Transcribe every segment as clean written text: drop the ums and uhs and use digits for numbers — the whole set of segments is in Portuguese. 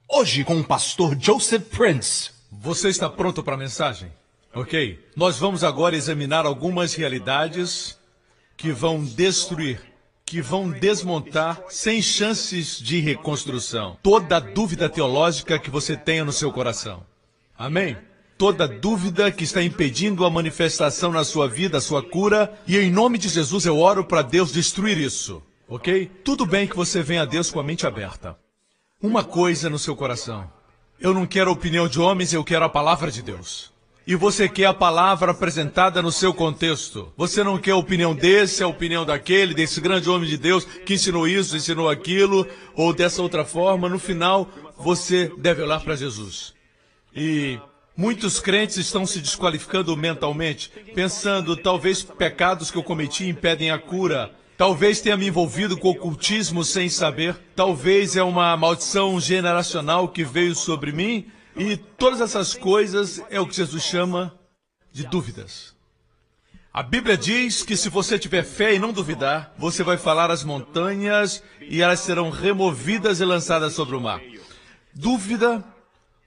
Hoje com o pastor Joseph Prince. Você está pronto para a mensagem? Ok. Nós vamos agora examinar algumas realidades que vão destruir, que vão desmontar, sem chances de reconstrução, toda dúvida teológica que você tenha no seu coração. Amém? Toda dúvida que está impedindo a manifestação na sua vida, a sua cura, e em nome de Jesus eu oro para Deus destruir isso. Ok? Tudo bem que você venha a Deus com a mente aberta. Uma coisa no seu coração. Eu não quero a opinião de homens, eu quero a palavra de Deus. E você quer a palavra apresentada no seu contexto. Você não quer a opinião desse, a opinião daquele, desse grande homem de Deus que ensinou isso, ensinou aquilo, ou dessa outra forma. No final, você deve olhar para Jesus. E muitos crentes estão se desqualificando mentalmente, pensando, talvez pecados que eu cometi impedem a cura. Talvez tenha me envolvido com ocultismo sem saber. Talvez é uma maldição generacional que veio sobre mim. E todas essas coisas é o que Jesus chama de dúvidas. A Bíblia diz que se você tiver fé e não duvidar, você vai falar às montanhas e elas serão removidas e lançadas sobre o mar. Dúvida,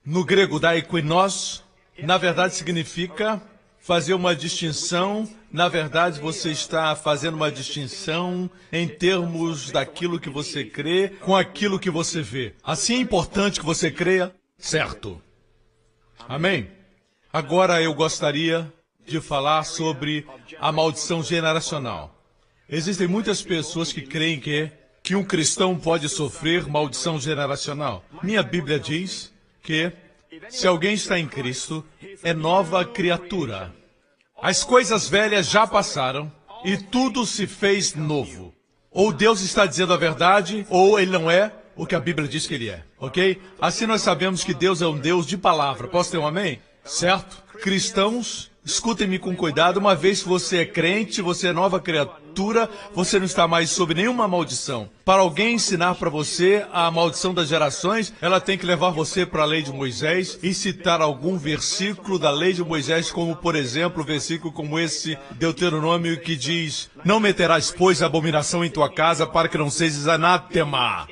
no grego daikoinos, na verdade significa fazer uma distinção. Na verdade, você está fazendo uma distinção em termos daquilo que você crê com aquilo que você vê. Assim é importante que você creia certo. Amém? Agora eu gostaria de falar sobre a maldição generacional. Existem muitas pessoas que creem que um cristão pode sofrer maldição generacional. Minha Bíblia diz que se alguém está em Cristo, é nova criatura. As coisas velhas já passaram e tudo se fez novo. Ou Deus está dizendo a verdade, ou Ele não é o que a Bíblia diz que Ele é, ok? Assim nós sabemos que Deus é um Deus de palavra. Posso ter um amém? Certo? Cristãos, escutem-me com cuidado. Uma vez que você é crente, você é nova criatura, você não está mais sob nenhuma maldição. Para alguém ensinar para você a maldição das gerações, ela tem que levar você para a lei de Moisés e citar algum versículo da lei de Moisés, como, por exemplo, versículo como esse, Deuteronômio, que diz: não meterás, pois, abominação em tua casa, para que não sejas anátema.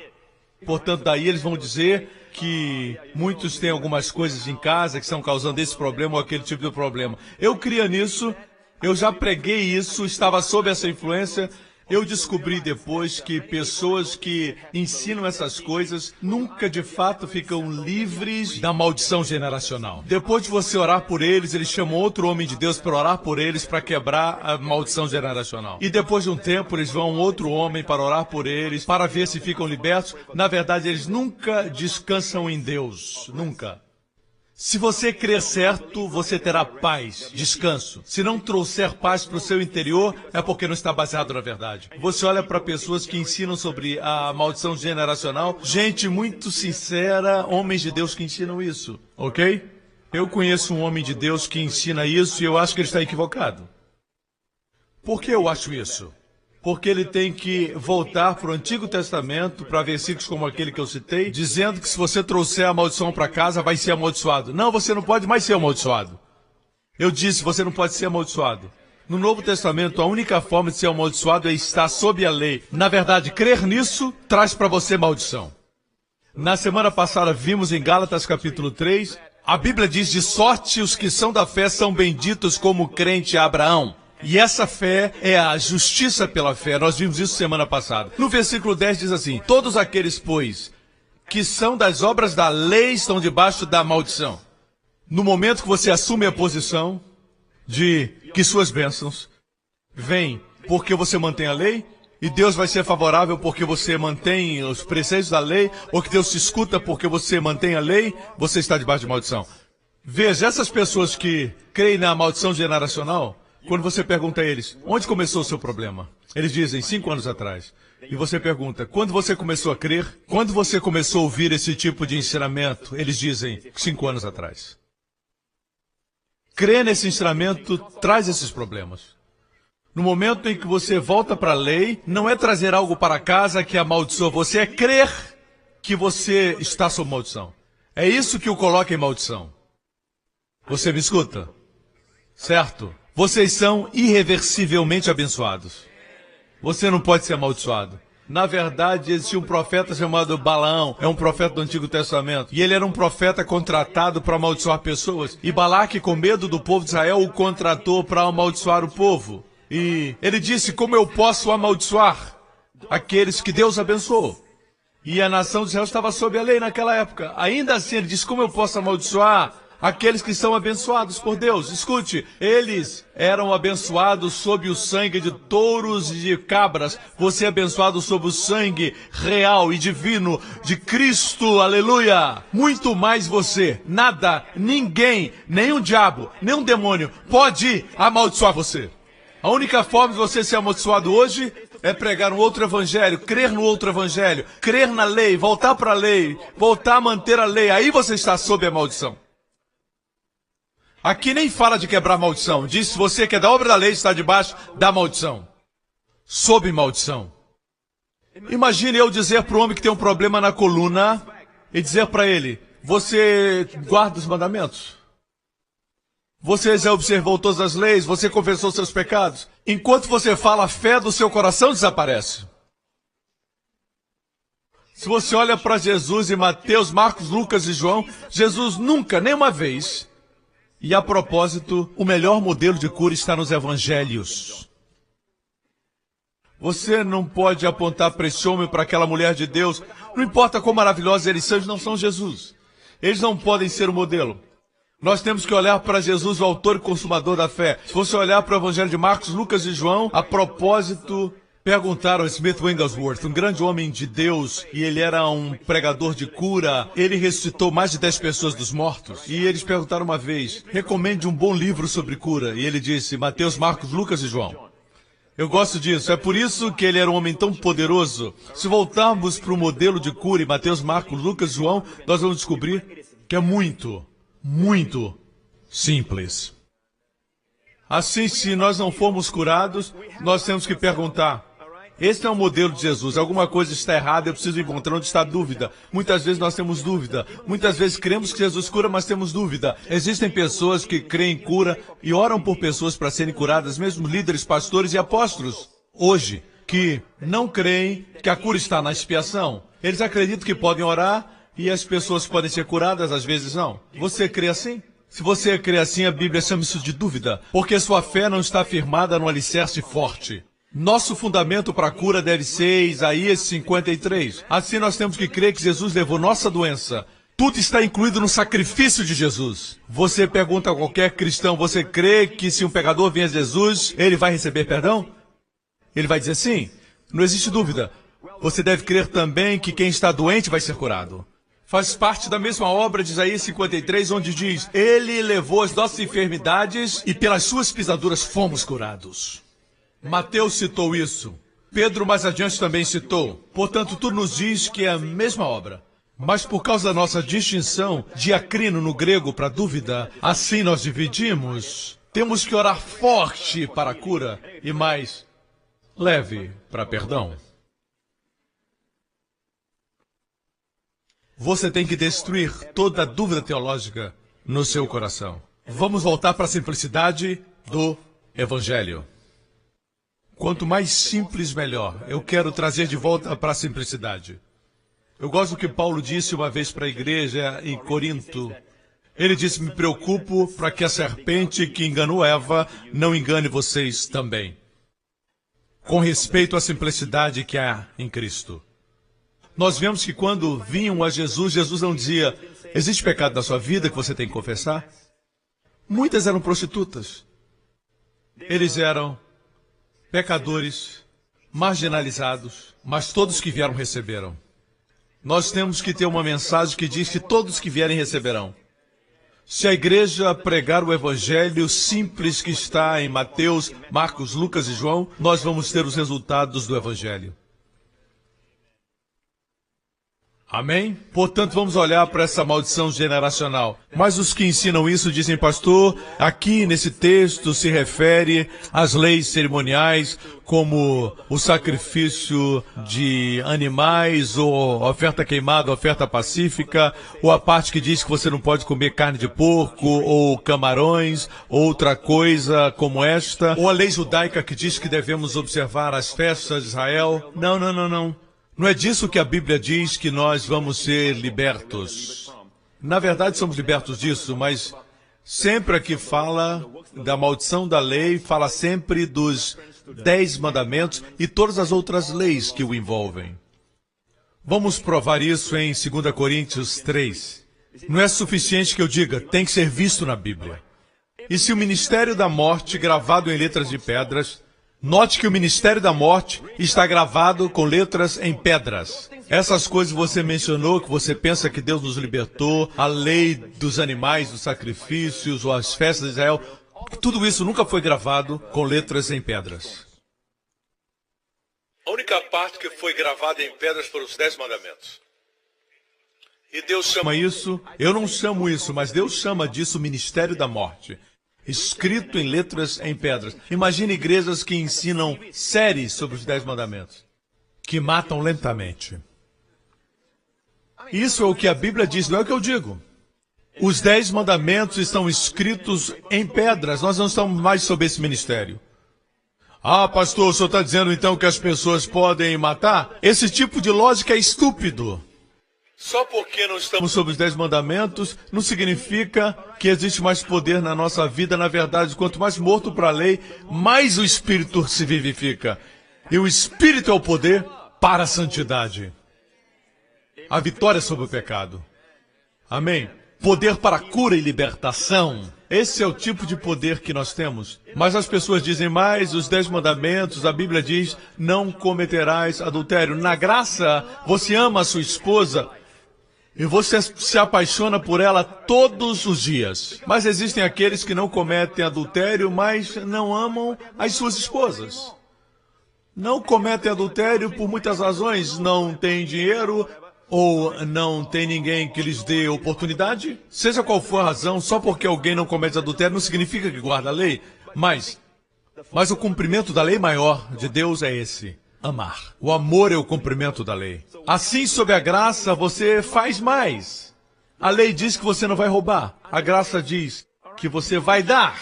Portanto, daí eles vão dizer que muitos têm algumas coisas em casa que estão causando esse problema ou aquele tipo de problema. Eu cria nisso, eu já preguei isso, estava sob essa influência. Eu descobri depois que pessoas que ensinam essas coisas nunca de fato ficam livres da maldição generacional. Depois de você orar por eles, eles chamam outro homem de Deus para orar por eles, para quebrar a maldição generacional. E depois de um tempo, eles vão a outro homem para orar por eles, para ver se ficam libertos. Na verdade, eles nunca descansam em Deus. Nunca. Se você crer certo, você terá paz, descanso. Se não trouxer paz para o seu interior, é porque não está baseado na verdade. Você olha para pessoas que ensinam sobre a maldição generacional, gente muito sincera, homens de Deus que ensinam isso, ok? Eu conheço um homem de Deus que ensina isso e eu acho que ele está equivocado. Por que eu acho isso? Porque ele tem que voltar para o Antigo Testamento, para versículos como aquele que eu citei, dizendo que se você trouxer a maldição para casa, vai ser amaldiçoado. Não, você não pode mais ser amaldiçoado. Eu disse, você não pode ser amaldiçoado. No Novo Testamento, a única forma de ser amaldiçoado é estar sob a lei. Na verdade, crer nisso traz para você maldição. Na semana passada, vimos em Gálatas capítulo 3, a Bíblia diz: de sorte os que são da fé são benditos como o crente Abraão. E essa fé é a justiça pela fé. Nós vimos isso semana passada. No versículo 10 diz assim: todos aqueles, pois, que são das obras da lei estão debaixo da maldição. No momento que você assume a posição de que suas bênçãos vêm porque você mantém a lei, e Deus vai ser favorável porque você mantém os preceitos da lei, ou que Deus te escuta porque você mantém a lei, você está debaixo de maldição. Veja, essas pessoas que creem na maldição generacional, quando você pergunta a eles, onde começou o seu problema? Eles dizem, 5 anos atrás. E você pergunta, quando você começou a crer? Quando você começou a ouvir esse tipo de ensinamento? Eles dizem, 5 anos atrás. Crer nesse ensinamento traz esses problemas. No momento em que você volta para a lei, não é trazer algo para casa que amaldiçoa você, é crer que você está sob maldição. É isso que o coloca em maldição. Você me escuta? Certo? Vocês são irreversivelmente abençoados. Você não pode ser amaldiçoado. Na verdade, existia um profeta chamado Balaão, é um profeta do Antigo Testamento, e ele era um profeta contratado para amaldiçoar pessoas, e Balaque, com medo do povo de Israel, o contratou para amaldiçoar o povo. E ele disse, como eu posso amaldiçoar aqueles que Deus abençoou? E a nação de Israel estava sob a lei naquela época. Ainda assim, ele disse, como eu posso amaldiçoar aqueles que são abençoados por Deus? Escute, eles eram abençoados sob o sangue de touros e de cabras. Você é abençoado sob o sangue real e divino de Cristo, aleluia! Muito mais você, nada, ninguém, nem um diabo, nem um demônio pode amaldiçoar você. A única forma de você ser amaldiçoado hoje é pregar um outro evangelho, crer no outro evangelho, crer na lei, voltar para a lei, voltar a manter a lei. Aí você está sob a maldição. Aqui nem fala de quebrar maldição. Diz se você que é da obra da lei está debaixo da maldição. Sob maldição. Imagine eu dizer para o homem que tem um problema na coluna e dizer para ele, você guarda os mandamentos? Você já observou todas as leis? Você confessou seus pecados? Enquanto você fala, a fé do seu coração desaparece. Se você olha para Jesus em Mateus, Marcos, Lucas e João, Jesus nunca, nem uma vez. E a propósito, o melhor modelo de cura está nos evangelhos. Você não pode apontar para esse homem, para aquela mulher de Deus. Não importa quão maravilhosos eles são, eles não são Jesus. Eles não podem ser o modelo. Nós temos que olhar para Jesus, o autor e consumador da fé. Se você olhar para o evangelho de Marcos, Lucas e João, a propósito, perguntaram a Smith Wigglesworth, um grande homem de Deus, e ele era um pregador de cura. Ele ressuscitou mais de 10 pessoas dos mortos. E eles perguntaram uma vez, recomende um bom livro sobre cura. E ele disse, Mateus, Marcos, Lucas e João. Eu gosto disso, é por isso que ele era um homem tão poderoso. Se voltarmos para o modelo de cura em Mateus, Marcos, Lucas e João, nós vamos descobrir que é muito simples. Assim, se nós não formos curados, nós temos que perguntar, este é o modelo de Jesus, alguma coisa está errada, eu preciso encontrar onde está a dúvida. Muitas vezes nós temos dúvida, muitas vezes cremos que Jesus cura, mas temos dúvida. Existem pessoas que creem em cura e oram por pessoas para serem curadas, mesmo líderes, pastores e apóstolos, hoje, que não creem que a cura está na expiação. Eles acreditam que podem orar e as pessoas podem ser curadas, às vezes não. Você crê assim? Se você crê assim, a Bíblia chama isso de dúvida, porque sua fé não está firmada no alicerce forte. Nosso fundamento para a cura deve ser Isaías 53. Assim nós temos que crer que Jesus levou nossa doença. Tudo está incluído no sacrifício de Jesus. Você pergunta a qualquer cristão, você crê que se um pecador vier a Jesus, ele vai receber perdão? Ele vai dizer sim. Não existe dúvida. Você deve crer também que quem está doente vai ser curado. Faz parte da mesma obra de Isaías 53, onde diz, ele levou as nossas enfermidades e pelas suas pisaduras fomos curados. Mateus citou isso. Pedro mais adiante também citou. Portanto, tudo nos diz que é a mesma obra. Mas por causa da nossa distinção, diacrino no grego para dúvida, assim nós dividimos. Temos que orar forte para a cura e mais leve para perdão. Você tem que destruir toda dúvida teológica no seu coração. Vamos voltar para a simplicidade do Evangelho. Quanto mais simples, melhor. Eu quero trazer de volta para a simplicidade. Eu gosto do que Paulo disse uma vez para a igreja em Corinto. Ele disse, me preocupo para que a serpente que enganou Eva não engane vocês também. Com respeito à simplicidade que há em Cristo. Nós vemos que quando vinham a Jesus, Jesus não dizia, existe pecado na sua vida que você tem que confessar? Muitas eram prostitutas. Eles eram pecadores, marginalizados, mas todos que vieram receberam. Nós temos que ter uma mensagem que diz que todos que vierem receberão. Se a igreja pregar o evangelho simples que está em Mateus, Marcos, Lucas e João, nós vamos ter os resultados do evangelho. Amém? Portanto, vamos olhar para essa maldição geracional. Mas os que ensinam isso dizem, pastor, aqui nesse texto se refere às leis cerimoniais, como o sacrifício de animais, ou oferta queimada, oferta pacífica, ou a parte que diz que você não pode comer carne de porco, ou camarões, outra coisa como esta, ou a lei judaica que diz que devemos observar as festas de Israel. Não. Não é disso que a Bíblia diz que nós vamos ser libertos. Na verdade, somos libertos disso, mas sempre que fala da maldição da lei, fala sempre dos 10 mandamentos e todas as outras leis que o envolvem. Vamos provar isso em 2 Coríntios 3. Não é suficiente que eu diga, tem que ser visto na Bíblia. E se o ministério da morte, gravado em letras de pedras, note que o ministério da morte está gravado com letras em pedras. Essas coisas você mencionou, que você pensa que Deus nos libertou, a lei dos animais, dos sacrifícios, ou as festas de Israel, tudo isso nunca foi gravado com letras em pedras. A única parte que foi gravada em pedras foram os 10 mandamentos. E Deus chama isso, eu não chamo isso, mas Deus chama disso ministério da morte. Escrito em letras em pedras. Imagine igrejas que ensinam séries sobre os 10 mandamentos, que matam lentamente. Isso é o que a Bíblia diz, não é o que eu digo. Os 10 mandamentos estão escritos em pedras, nós não estamos mais sob esse ministério. Ah, pastor, o senhor está dizendo então que as pessoas podem matar? Esse tipo de lógica é estúpido. Só porque não estamos sob os 10 mandamentos, não significa que existe mais poder na nossa vida. Na verdade, quanto mais morto para a lei, mais o Espírito se vivifica. E o Espírito é o poder para a santidade. A vitória sobre o pecado. Amém? Poder para a cura e libertação. Esse é o tipo de poder que nós temos. Mas as pessoas dizem mais, os 10 mandamentos, a Bíblia diz, não cometerás adultério. Na graça, você ama a sua esposa, e você se apaixona por ela todos os dias. Mas existem aqueles que não cometem adultério, mas não amam as suas esposas. Não cometem adultério por muitas razões. Não têm dinheiro, ou não tem ninguém que lhes dê oportunidade. Seja qual for a razão, só porque alguém não comete adultério não significa que guarda a lei. Mas o cumprimento da lei maior de Deus é esse. Amar. O amor é o cumprimento da lei. Assim, sob a graça, você faz mais. A lei diz que você não vai roubar. A graça diz que você vai dar.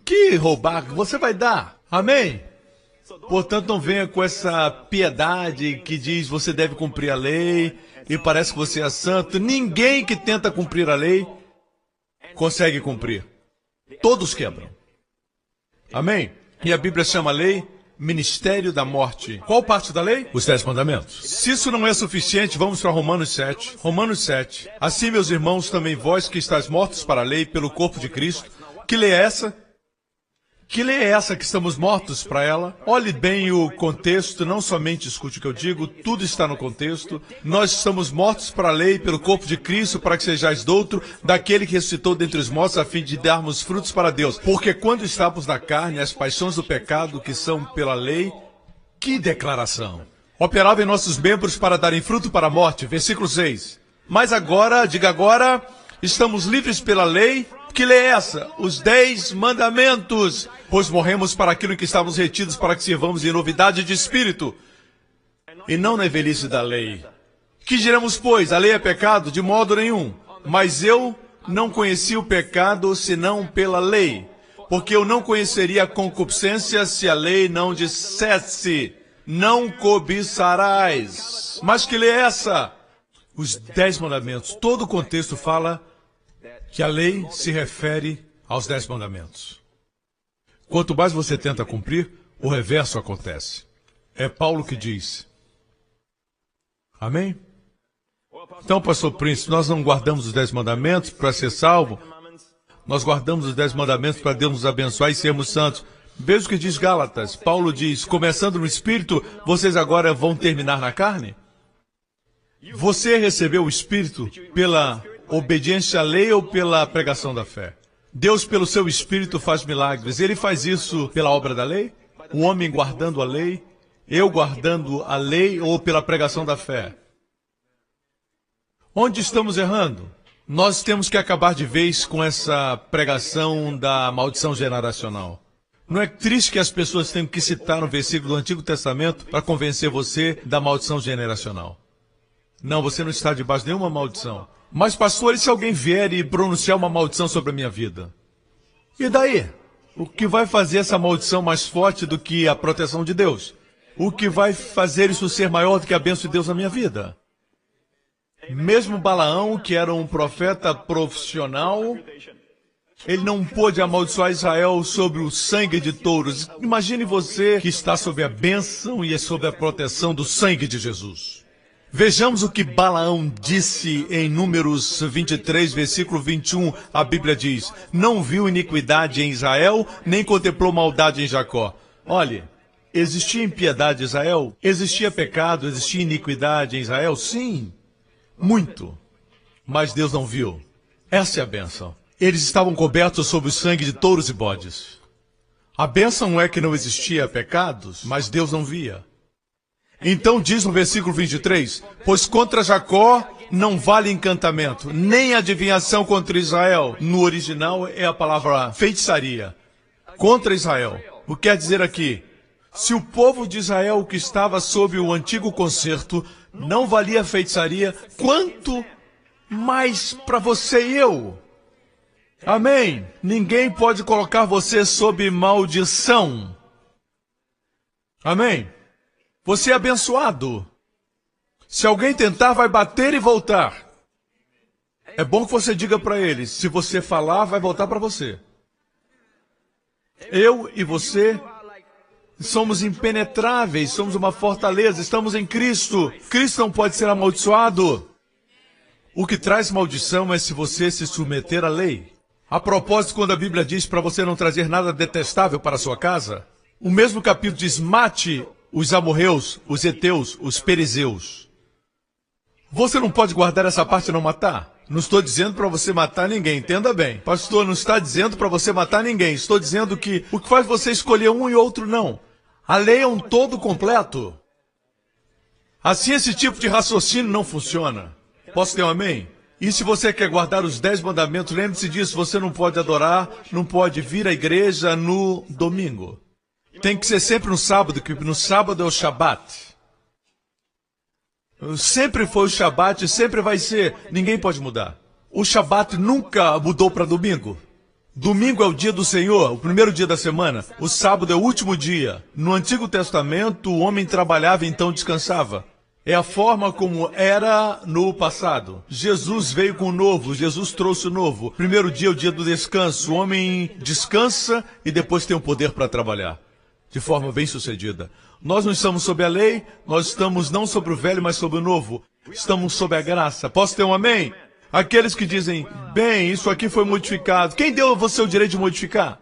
Que roubar? Você vai dar. Amém? Portanto, não venha com essa piedade que diz você deve cumprir a lei e parece que você é santo. Ninguém que tenta cumprir a lei consegue cumprir. Todos quebram. Amém? E a Bíblia chama a lei ministério da morte. Qual parte da lei? Os 10 mandamentos. Se isso não é suficiente, vamos para Romanos 7. Romanos 7. Assim, meus irmãos, também vós que estáis mortos para a lei pelo corpo de Cristo. Que lei é essa? Que lei é essa que estamos mortos para ela? Olhe bem o contexto, não somente escute o que eu digo, tudo está no contexto. Nós estamos mortos para a lei, pelo corpo de Cristo, para que sejais doutro, daquele que ressuscitou dentre os mortos, a fim de darmos frutos para Deus. Porque quando estávamos na carne, as paixões do pecado, que são pela lei, que declaração! Operava em nossos membros para darem fruto para a morte. Versículo 6. Mas agora, diga agora, estamos livres pela lei. Que lei é essa? Os 10 mandamentos. Pois morremos para aquilo em que estávamos retidos, para que sirvamos em novidade de espírito, e não na velhice da lei. Que diremos, pois? A lei é pecado? De modo nenhum. Mas eu não conheci o pecado, senão pela lei. Porque eu não conheceria a concupiscência se a lei não dissesse, não cobiçarás. Mas que lei é essa? Os 10 mandamentos. Todo o contexto fala que a lei se refere aos 10 mandamentos. Quanto mais você tenta cumprir, o reverso acontece. É Paulo que diz. Amém? Então, pastor Príncipe, nós não guardamos os 10 mandamentos para ser salvo. Nós guardamos os 10 mandamentos para Deus nos abençoar e sermos santos. Veja o que diz Gálatas. Paulo diz, começando no Espírito, vocês agora vão terminar na carne? Você recebeu o Espírito pela obediência à lei ou pela pregação da fé? Deus, pelo seu Espírito, faz milagres. Ele faz isso pela obra da lei? O homem guardando a lei? Eu guardando a lei ou pela pregação da fé? Onde estamos errando? Nós temos que acabar de vez com essa pregação da maldição generacional. Não é triste que as pessoas tenham que citar um versículo do Antigo Testamento para convencer você da maldição generacional? Não, você não está debaixo de nenhuma maldição. Mas, pastor, e se alguém vier e pronunciar uma maldição sobre a minha vida? E daí? O que vai fazer essa maldição mais forte do que a proteção de Deus? O que vai fazer isso ser maior do que a bênção de Deus na minha vida? Mesmo Balaão, que era um profeta profissional, ele não pôde amaldiçoar Israel sobre o sangue de touros. Imagine você que está sob a bênção e sob a proteção do sangue de Jesus. Vejamos o que Balaão disse em Números 23, versículo 21. A Bíblia diz: não viu iniquidade em Israel, nem contemplou maldade em Jacó. Olhe, existia impiedade em Israel? Existia pecado, existia iniquidade em Israel? Sim, muito. Mas Deus não viu. Essa é a bênção. Eles estavam cobertos sob o sangue de touros e bodes. A bênção não é que não existia pecados, mas Deus não via. Então diz no versículo 23, pois contra Jacó não vale encantamento, nem adivinhação contra Israel. No original é a palavra feitiçaria. Contra Israel. O que quer dizer aqui? Se o povo de Israel que estava sob o antigo concerto não valia feitiçaria, quanto mais para você e eu? Amém? Ninguém pode colocar você sob maldição. Amém? Você é abençoado. Se alguém tentar, vai bater e voltar. É bom que você diga para eles, se você falar, vai voltar para você. Eu e você somos impenetráveis, somos uma fortaleza, estamos em Cristo. Cristo não pode ser amaldiçoado. O que traz maldição é se você se submeter à lei. A propósito, quando a Bíblia diz para você não trazer nada detestável para a sua casa, o mesmo capítulo diz, mate os amorreus, os heteus, os perizeus. Você não pode guardar essa parte e não matar? Não estou dizendo para você matar ninguém, entenda bem. Pastor, não está dizendo para você matar ninguém. Estou dizendo que o que faz você escolher um e outro não. A lei é um todo completo. Assim esse tipo de raciocínio não funciona. Posso ter um amém? E se você quer guardar os 10 mandamentos, lembre-se disso, você não pode adorar, não pode vir à igreja no domingo. Tem que ser sempre no sábado, que no sábado é o Shabat. Sempre foi o Shabat, sempre vai ser. Ninguém pode mudar. O Shabat nunca mudou para domingo. Domingo é o dia do Senhor, o primeiro dia da semana. O sábado é o último dia. No Antigo Testamento, o homem trabalhava e então descansava. É a forma como era no passado. Jesus veio com o novo, Jesus trouxe o novo. Primeiro dia é o dia do descanso. O homem descansa e depois tem o poder para trabalhar. De forma bem sucedida. Nós não estamos sob a lei, nós estamos não sobre o velho, mas sobre o novo. Estamos sob a graça. Posso ter um amém? Aqueles que dizem, bem, isso aqui foi modificado. Quem deu a você o direito de modificar?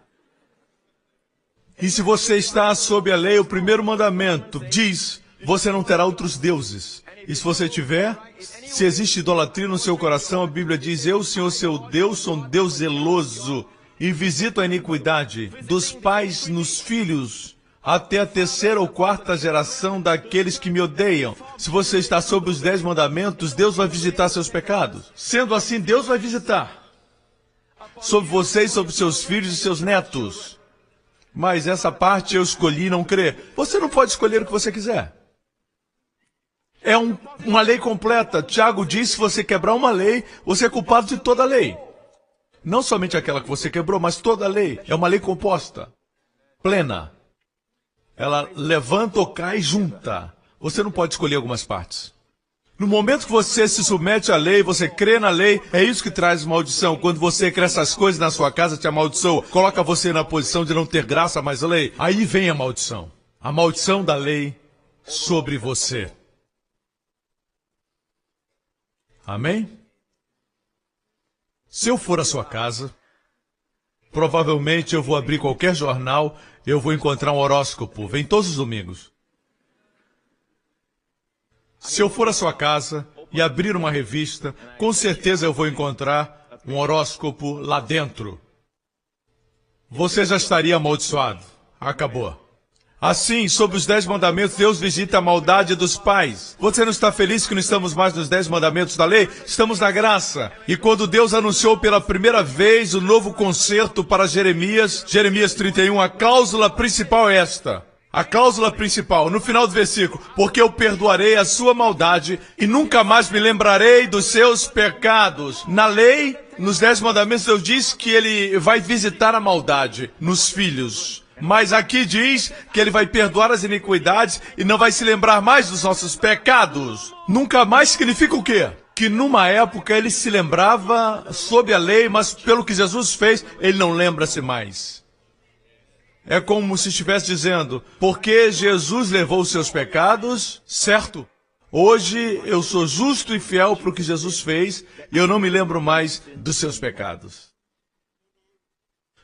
E se você está sob a lei, o primeiro mandamento diz, você não terá outros deuses. E se você tiver, se existe idolatria no seu coração, a Bíblia diz, eu, Senhor, seu Deus, sou um Deus zeloso e visito a iniquidade dos pais nos filhos, até a terceira ou quarta geração daqueles que me odeiam. Se você está sob os 10 mandamentos, Deus vai visitar seus pecados. Sendo assim, Deus vai visitar sobre você e sobre seus filhos e seus netos. Mas essa parte eu escolhi não crer. Você não pode escolher o que você quiser. É uma lei completa. Tiago diz, se você quebrar uma lei, você é culpado de toda a lei. Não somente aquela que você quebrou, mas toda a lei. É uma lei composta, plena. Ela levanta ou cai junta. Você não pode escolher algumas partes. No momento que você se submete à lei, você crê na lei, é isso que traz maldição. Quando você crê essas coisas na sua casa, te amaldiçoa. Coloca você na posição de não ter graça mais a lei. Aí vem a maldição. A maldição da lei sobre você. Amém? Se eu for à sua casa, provavelmente eu vou abrir qualquer jornal, eu vou encontrar um horóscopo. Vem todos os domingos. Se eu for à sua casa e abrir uma revista, com certeza eu vou encontrar um horóscopo lá dentro. Você já estaria amaldiçoado. Acabou. Assim, sob os 10 mandamentos, Deus visita a maldade dos pais. Você não está feliz que não estamos mais nos 10 mandamentos da lei? Estamos na graça. E quando Deus anunciou pela primeira vez o novo concerto para Jeremias 31, a cláusula principal é esta. A cláusula principal, no final do versículo, porque eu perdoarei a sua maldade e nunca mais me lembrarei dos seus pecados. Na lei, nos 10 mandamentos, Deus diz que ele vai visitar a maldade nos filhos. Mas aqui diz que ele vai perdoar as iniquidades e não vai se lembrar mais dos nossos pecados. Nunca mais significa o quê? Que numa época ele se lembrava sob a lei, mas pelo que Jesus fez, ele não lembra-se mais. É como se estivesse dizendo, porque Jesus levou os seus pecados, certo? Hoje eu sou justo e fiel para o que Jesus fez e eu não me lembro mais dos seus pecados.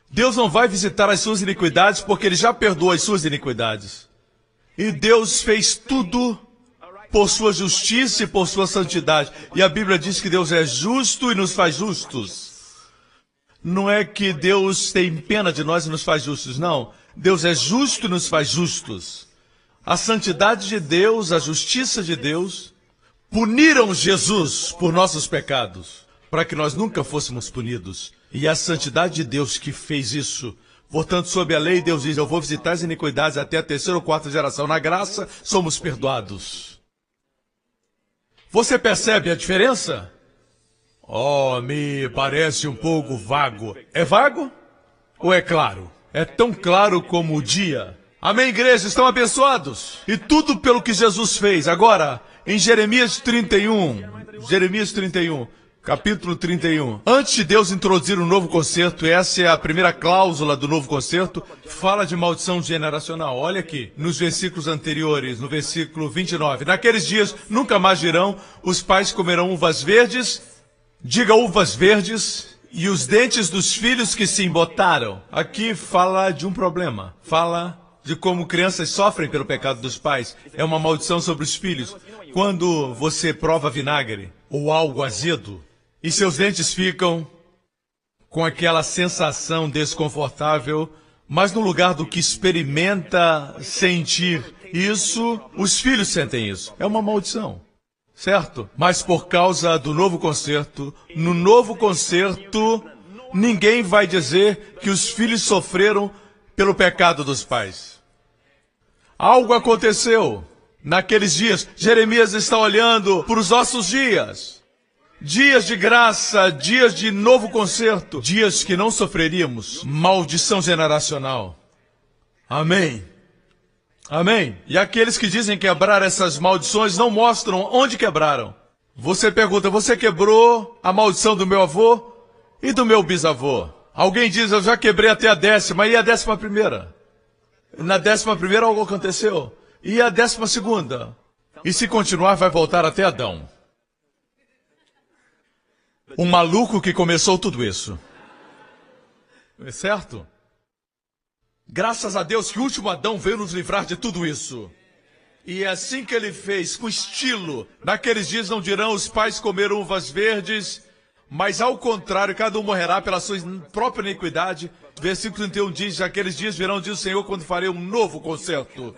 Deus não vai visitar as suas iniquidades porque ele já perdoou as suas iniquidades. E Deus fez tudo por sua justiça e por sua santidade. E a Bíblia diz que Deus é justo e nos faz justos. Não é que Deus tem pena de nós e nos faz justos, não. Deus é justo e nos faz justos. A santidade de Deus, a justiça de Deus, puniram Jesus por nossos pecados, para que nós nunca fôssemos punidos. E a santidade de Deus que fez isso. Portanto, sob a lei, Deus diz, eu vou visitar as iniquidades até a 3ª ou 4ª geração. Na graça, somos perdoados. Você percebe a diferença? Oh, me parece um pouco vago. É vago? Ou é claro? É tão claro como o dia. Amém, igreja? Estão abençoados? E tudo pelo que Jesus fez. Agora, em Jeremias 31, capítulo 31. Antes de Deus introduzir um novo concerto, essa é a primeira cláusula do novo concerto, fala de maldição generacional. Olha aqui, nos versículos anteriores, no versículo 29. Naqueles dias nunca mais dirão, os pais comerão uvas verdes, diga uvas verdes, e os dentes dos filhos que se embotaram. Aqui fala de um problema, fala de como crianças sofrem pelo pecado dos pais. É uma maldição sobre os filhos. Quando você prova vinagre ou algo azedo, e seus dentes ficam com aquela sensação desconfortável, mas no lugar do que experimenta sentir isso, os filhos sentem isso. É uma maldição, certo? Mas por causa do novo concerto, no novo concerto, ninguém vai dizer que os filhos sofreram pelo pecado dos pais. Algo aconteceu naqueles dias. Jeremias está olhando para os nossos dias. Dias de graça, dias de novo concerto, dias que não sofreríamos maldição generacional. Amém. Amém. E aqueles que dizem quebrar essas maldições não mostram onde quebraram. Você pergunta, você quebrou a maldição do meu avô e do meu bisavô? Alguém diz, eu já quebrei até a 10ª, e a 11ª? Na 11ª algo aconteceu. E a 12ª? E se continuar vai voltar até Adão. Um maluco que começou tudo isso. É certo? Graças a Deus que o último Adão veio nos livrar de tudo isso. E é assim que ele fez, com estilo. Naqueles dias não dirão os pais comeram uvas verdes, mas ao contrário, cada um morrerá pela sua própria iniquidade. Versículo 31 diz, aqueles dias virão, diz o Senhor, quando farei um novo concerto.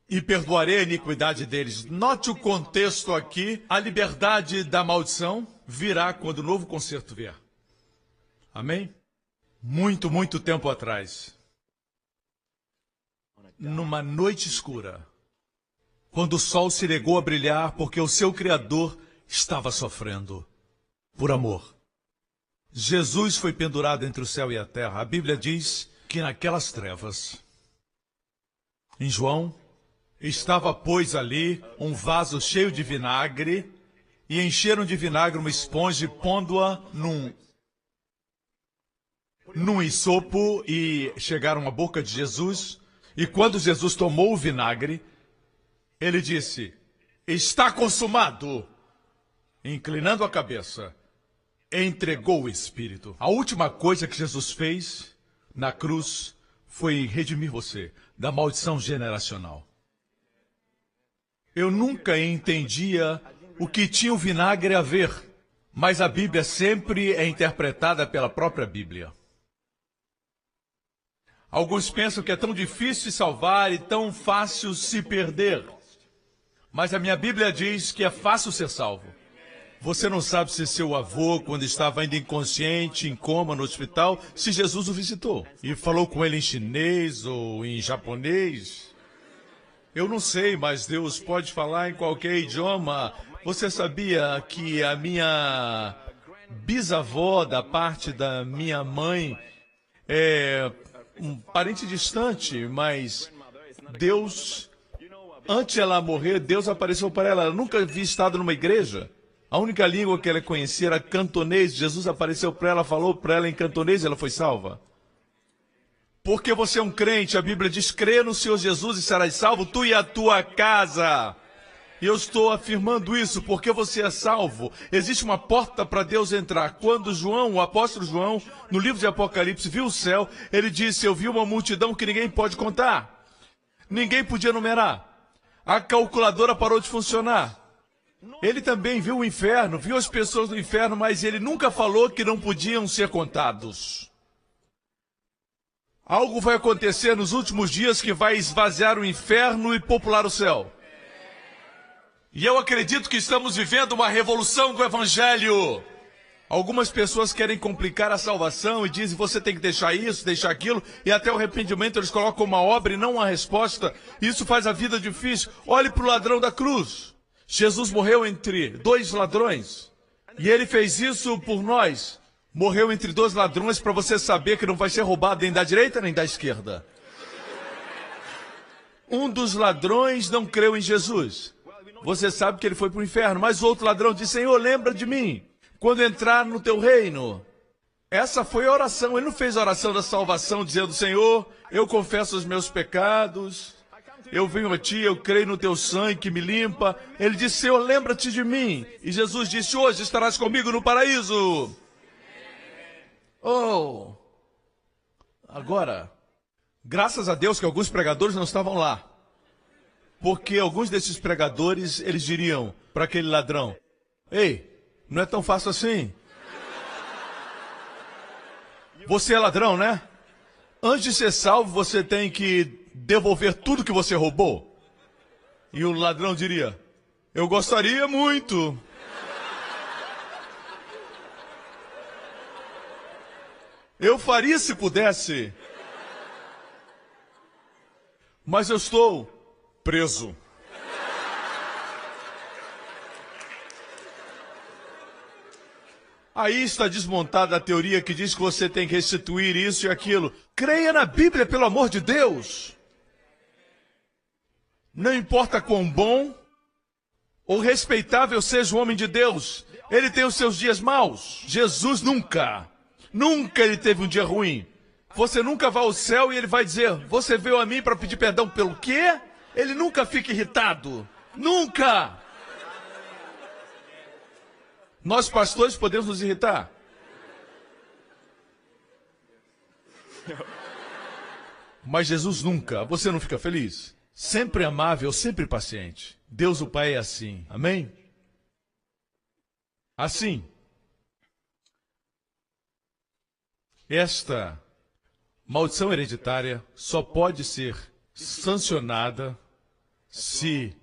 E perdoarei a iniquidade deles. Note o contexto aqui, a liberdade da maldição virá quando o novo concerto vier. Amém? Muito, muito tempo atrás, numa noite escura, quando o sol se negou a brilhar porque o seu Criador estava sofrendo por amor, Jesus foi pendurado entre o céu e a terra. A Bíblia diz que naquelas trevas, em João, estava, pois, ali um vaso cheio de vinagre, e encheram de vinagre uma esponja, pondo-a num isopo, e chegaram à boca de Jesus. E quando Jesus tomou o vinagre, ele disse, está consumado. Inclinando a cabeça, entregou o Espírito. A última coisa que Jesus fez na cruz foi redimir você da maldição generacional. Eu nunca entendia o que tinha o vinagre a ver, mas a Bíblia sempre é interpretada pela própria Bíblia. Alguns pensam que é tão difícil se salvar e tão fácil se perder. Mas a minha Bíblia diz que é fácil ser salvo. Você não sabe se seu avô, quando estava ainda inconsciente, em coma no hospital, se Jesus o visitou e falou com ele em chinês ou em japonês. Eu não sei, mas Deus pode falar em qualquer idioma. Você sabia que a minha bisavó, da parte da minha mãe, é um parente distante, mas Deus, antes de ela morrer, Deus apareceu para ela. Ela nunca havia estado numa igreja. A única língua que ela conhecia era cantonês. Jesus apareceu para ela, falou para ela em cantonês e ela foi salva. Porque você é um crente, a Bíblia diz, crê no Senhor Jesus e serás salvo, tu e a tua casa. E eu estou afirmando isso porque você é salvo. Existe uma porta para Deus entrar. Quando João, o apóstolo João, no livro de Apocalipse, viu o céu, ele disse, eu vi uma multidão que ninguém pode contar. Ninguém podia numerar. A calculadora parou de funcionar. Ele também viu o inferno, viu as pessoas no inferno, mas ele nunca falou que não podiam ser contados. Algo vai acontecer nos últimos dias que vai esvaziar o inferno e popular o céu. E eu acredito que estamos vivendo uma revolução do Evangelho. Algumas pessoas querem complicar a salvação e dizem você tem que deixar isso, deixar aquilo, e até o arrependimento eles colocam uma obra e não uma resposta. Isso faz a vida difícil. Olhe para o ladrão da cruz. Jesus morreu entre dois ladrões. E ele fez isso por nós. Morreu entre dois ladrões para você saber que não vai ser roubado nem da direita nem da esquerda. Um dos ladrões não creu em Jesus. Você sabe que ele foi para o inferno. Mas o outro ladrão disse, Senhor, lembra de mim quando entrar no teu reino. Essa foi a oração. Ele não fez a oração da salvação dizendo, Senhor, eu confesso os meus pecados. Eu venho a ti, eu creio no teu sangue que me limpa. Ele disse, Senhor, lembra-te de mim. E Jesus disse, hoje estarás comigo no paraíso. Oh! Agora, graças a Deus que alguns pregadores não estavam lá. Porque alguns desses pregadores, eles diriam para aquele ladrão, ei, não é tão fácil assim. Você é ladrão, né? Antes de ser salvo, você tem que devolver tudo que você roubou. E o ladrão diria, eu gostaria muito. Eu faria se pudesse. Mas eu estou preso. Aí está desmontada a teoria que diz que você tem que restituir isso e aquilo. Creia na Bíblia, pelo amor de Deus. Não importa quão bom ou respeitável seja o homem de Deus, ele tem os seus dias maus. Jesus nunca ele teve um dia ruim. Você nunca vai ao céu e ele vai dizer, você veio a mim para pedir perdão pelo quê? Ele nunca fica irritado. Nunca! Nós pastores podemos nos irritar. Mas Jesus nunca. Você não fica feliz? Sempre amável, sempre paciente. Deus o Pai é assim. Amém? Assim. Esta maldição hereditária só pode ser sancionada se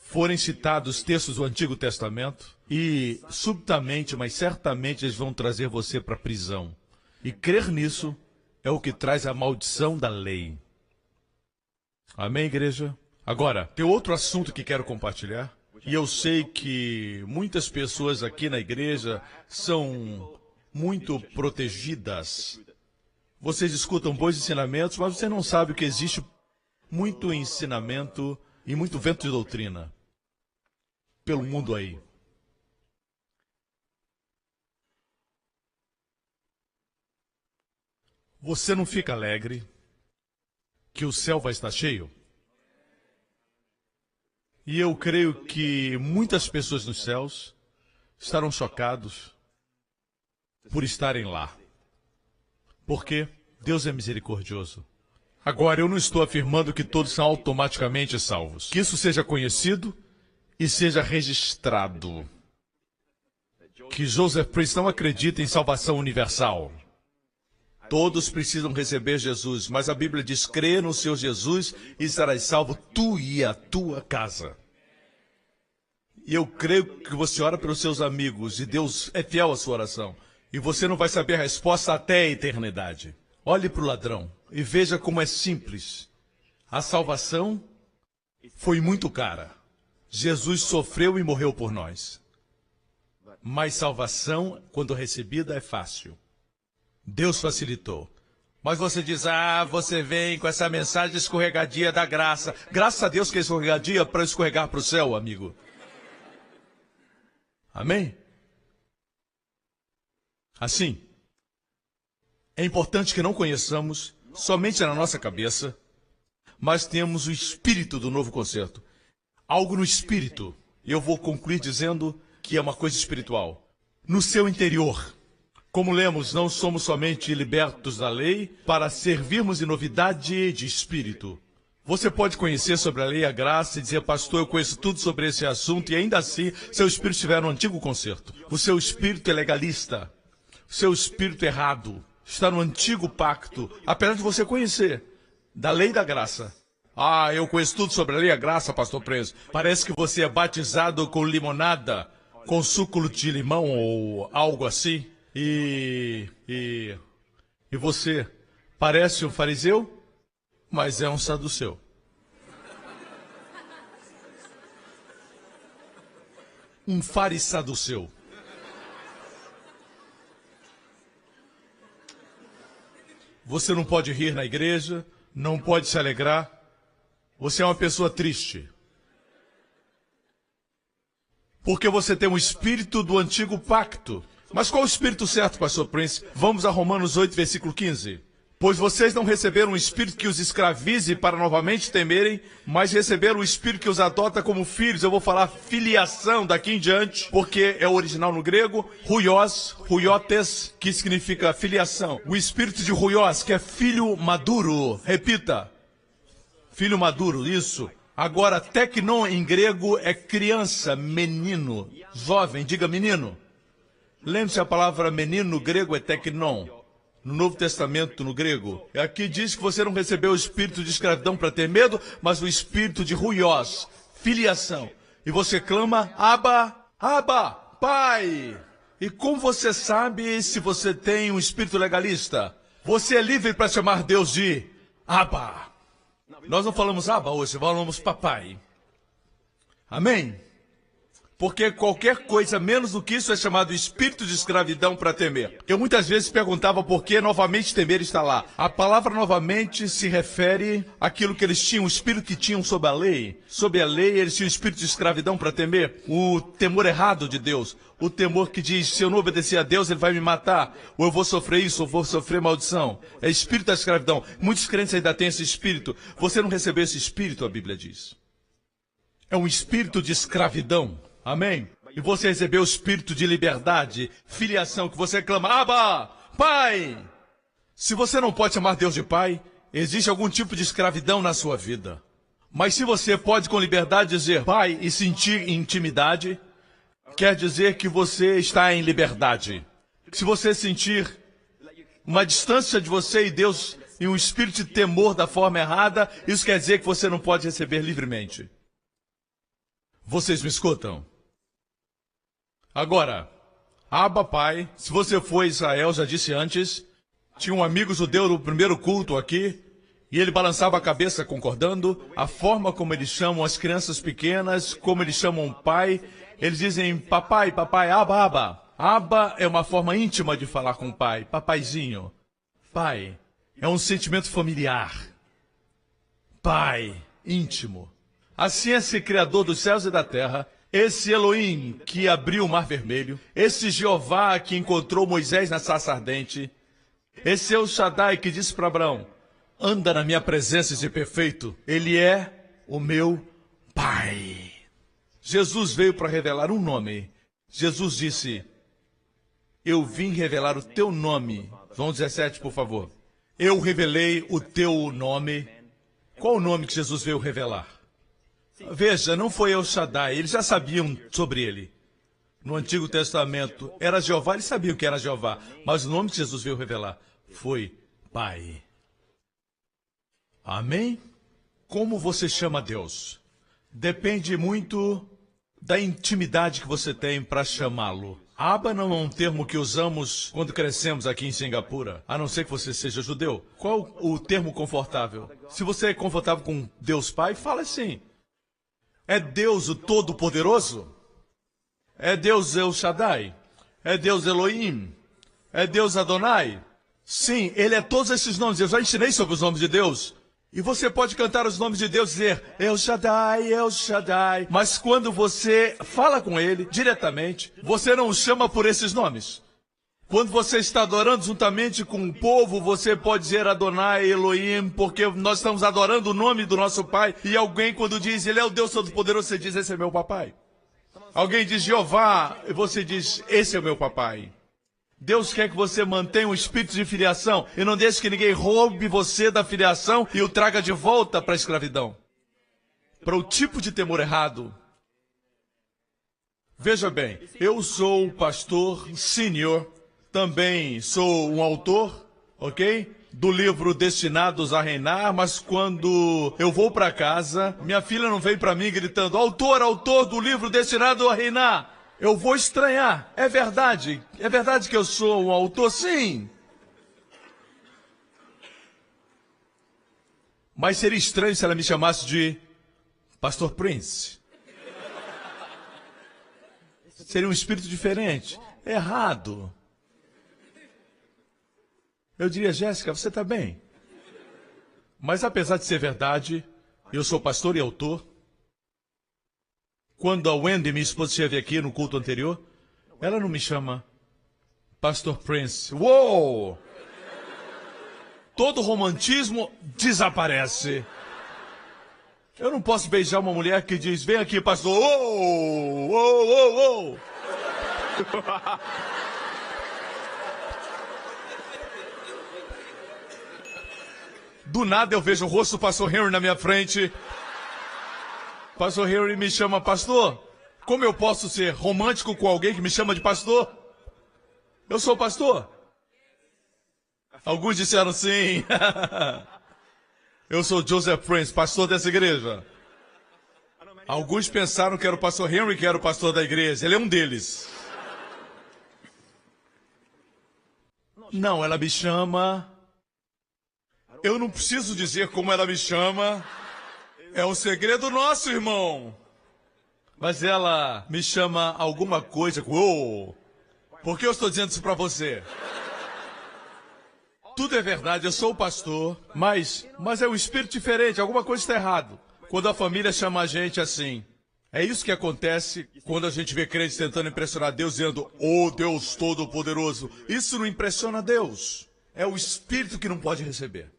forem citados textos do Antigo Testamento e subitamente, mas certamente eles vão trazer você para a prisão. E crer nisso é o que traz a maldição da lei. Amém, igreja? Agora, tem outro assunto que quero compartilhar. E eu sei que muitas pessoas aqui na igreja são muito protegidas. Vocês escutam bons ensinamentos, mas você não sabe que existe muito ensinamento e muito vento de doutrina pelo mundo aí. Você não fica alegre que o céu vai estar cheio? E eu creio que muitas pessoas nos céus estarão chocados por estarem lá. Porque Deus é misericordioso. Agora, eu não estou afirmando que todos são automaticamente salvos. Que isso seja conhecido e seja registrado. Que Joseph Prince não acredita em salvação universal. Todos precisam receber Jesus, mas a Bíblia diz, crê no Senhor Jesus e serás salvo, tu e a tua casa. E eu creio que você ora pelos seus amigos e Deus é fiel à sua oração. E você não vai saber a resposta até a eternidade. Olhe para o ladrão e veja como é simples. A salvação foi muito cara. Jesus sofreu e morreu por nós. Mas salvação, quando recebida, é fácil. Deus facilitou. Mas você diz, você vem com essa mensagem escorregadia da graça. Graças a Deus que é escorregadia para escorregar para o céu, amigo. Amém? Assim, é importante que não conheçamos somente na nossa cabeça, mas temos o espírito do novo concerto. Algo no espírito. E eu vou concluir dizendo que é uma coisa espiritual. No seu interior. Como lemos, não somos somente libertos da lei para servirmos em novidade de espírito. Você pode conhecer sobre a lei e a graça e dizer, pastor, eu conheço tudo sobre esse assunto, e ainda assim, seu espírito estiver no antigo concerto. O seu espírito é legalista. O seu espírito é errado. Está no antigo pacto, apesar de você conhecer da lei e da graça. Eu conheço tudo sobre a lei e a graça, pastor Preso. Parece que você é batizado com limonada, com suco de limão ou algo assim. E você parece um fariseu, mas é um saduceu. Um farisaduceu. Você não pode rir na igreja, não pode se alegrar. Você é uma pessoa triste. Porque você tem um espírito do antigo pacto. Mas qual o espírito certo, pastor Prince? Vamos a Romanos 8, versículo 15. Pois vocês não receberam um espírito que os escravize para novamente temerem, mas receberam um espírito que os adota como filhos. Eu vou falar filiação daqui em diante, porque é o original no grego, huios, huiotes, que significa filiação. O espírito de huios, que é filho maduro. Repita. Filho maduro, isso. Agora, teknon em grego é criança, menino, jovem, diga menino. Lembre-se, a palavra menino no grego é teknon. No Novo Testamento, no grego. Aqui diz que você não recebeu o espírito de escravidão para ter medo, mas o espírito de huios, filiação. E você clama, Abba, Abba, Pai. E como você sabe se você tem um espírito legalista? Você é livre para chamar Deus de Abba. Nós não falamos Abba hoje, falamos papai. Amém? Porque qualquer coisa menos do que isso é chamado espírito de escravidão para temer. Eu muitas vezes perguntava por que novamente temer está lá. A palavra novamente se refere àquilo que eles tinham, o espírito que tinham sob a lei. Sob a lei eles tinham o espírito de escravidão para temer. O temor errado de Deus. O temor que diz, se eu não obedecer a Deus, ele vai me matar. Ou eu vou sofrer isso, ou vou sofrer maldição. É espírito da escravidão. Muitos crentes ainda têm esse espírito. Você não recebeu esse espírito, a Bíblia diz. É um espírito de escravidão. Amém? E você recebeu o espírito de liberdade, filiação, que você clama, Abba, Pai. Se você não pode chamar Deus de Pai, existe algum tipo de escravidão na sua vida. Mas se você pode com liberdade dizer Pai e sentir intimidade, quer dizer que você está em liberdade. Se você sentir uma distância de você e Deus e um espírito de temor da forma errada, isso quer dizer que você não pode receber livremente. Vocês me escutam? Agora, Abba, Pai, se você for a Israel, já disse antes, tinha um amigo judeu no primeiro culto aqui, e ele balançava a cabeça concordando, a forma como eles chamam as crianças pequenas, como eles chamam o pai, eles dizem papai, papai, Abba, Abba. Abba é uma forma íntima de falar com o pai, papaizinho. Pai, é um sentimento familiar. Pai, íntimo. Assim esse Criador dos céus e da terra, esse Elohim que abriu o mar vermelho, esse Jeová que encontrou Moisés na sarça ardente, esse El Shaddai que disse para Abraão, anda na minha presença e ser perfeito, ele é o meu Pai. Jesus veio para revelar um nome. Jesus disse, eu vim revelar o teu nome. João 17, por favor. Eu revelei o teu nome. Qual o nome que Jesus veio revelar? Veja, não foi El Shaddai, eles já sabiam sobre ele. No Antigo Testamento, era Jeová, eles sabiam que era Jeová, mas o nome que Jesus veio revelar foi Pai. Amém? Como você chama Deus? Depende muito da intimidade que você tem para chamá-lo. Abba não é um termo que usamos quando crescemos aqui em Singapura, a não ser que você seja judeu. Qual o termo confortável? Se você é confortável com Deus Pai, fala assim. É Deus o Todo-Poderoso? É Deus El Shaddai? É Deus Elohim? É Deus Adonai? Sim, Ele é todos esses nomes. Eu já ensinei sobre os nomes de Deus. E você pode cantar os nomes de Deus e dizer, El Shaddai, El Shaddai. Mas quando você fala com Ele diretamente, você não o chama por esses nomes. Quando você está adorando juntamente com o povo, você pode dizer Adonai, Elohim, porque nós estamos adorando o nome do nosso Pai. E alguém quando diz, Ele é o Deus Todo-Poderoso, você diz, esse é meu papai. Alguém diz Jeová, e você diz, esse é o meu papai. Deus quer que você mantenha um espírito de filiação e não deixe que ninguém roube você da filiação e o traga de volta para a escravidão. Para o tipo de temor errado. Veja bem, eu sou pastor sênior, também sou um autor, ok? Do livro Destinados a Reinar, mas quando eu vou para casa, minha filha não vem para mim gritando, autor do livro Destinado a Reinar. Eu vou estranhar. É verdade que eu sou um autor? Sim. Mas seria estranho se ela me chamasse de Pastor Prince. Seria um espírito diferente. Errado. Eu diria, Jéssica, você está bem. Mas apesar de ser verdade, eu sou pastor e autor. Quando a Wendy, minha esposa, esteve aqui no culto anterior, ela não me chama Pastor Prince. Uou! Todo romantismo desaparece. Eu não posso beijar uma mulher que diz, vem aqui, pastor. Uou! Uou, uou, uou! Do nada eu vejo o rosto do pastor Henry na minha frente. Pastor Henry me chama pastor. Como eu posso ser romântico com alguém que me chama de pastor? Eu sou pastor. Alguns disseram sim. Eu sou Joseph Prince, pastor dessa igreja. Alguns pensaram que era o pastor Henry que era o pastor da igreja. Ele é um deles. Não, ela me chama. Eu não preciso dizer como ela me chama. É um segredo nosso, irmão. Mas ela me chama alguma coisa. Uou! Por que eu estou dizendo isso para você? Tudo é verdade, eu sou o pastor, mas é um espírito diferente, alguma coisa está errado. Quando a família chama a gente assim. É isso que acontece quando a gente vê crentes tentando impressionar Deus, dizendo, oh Deus Todo-Poderoso. Isso não impressiona Deus. É o espírito que não pode receber.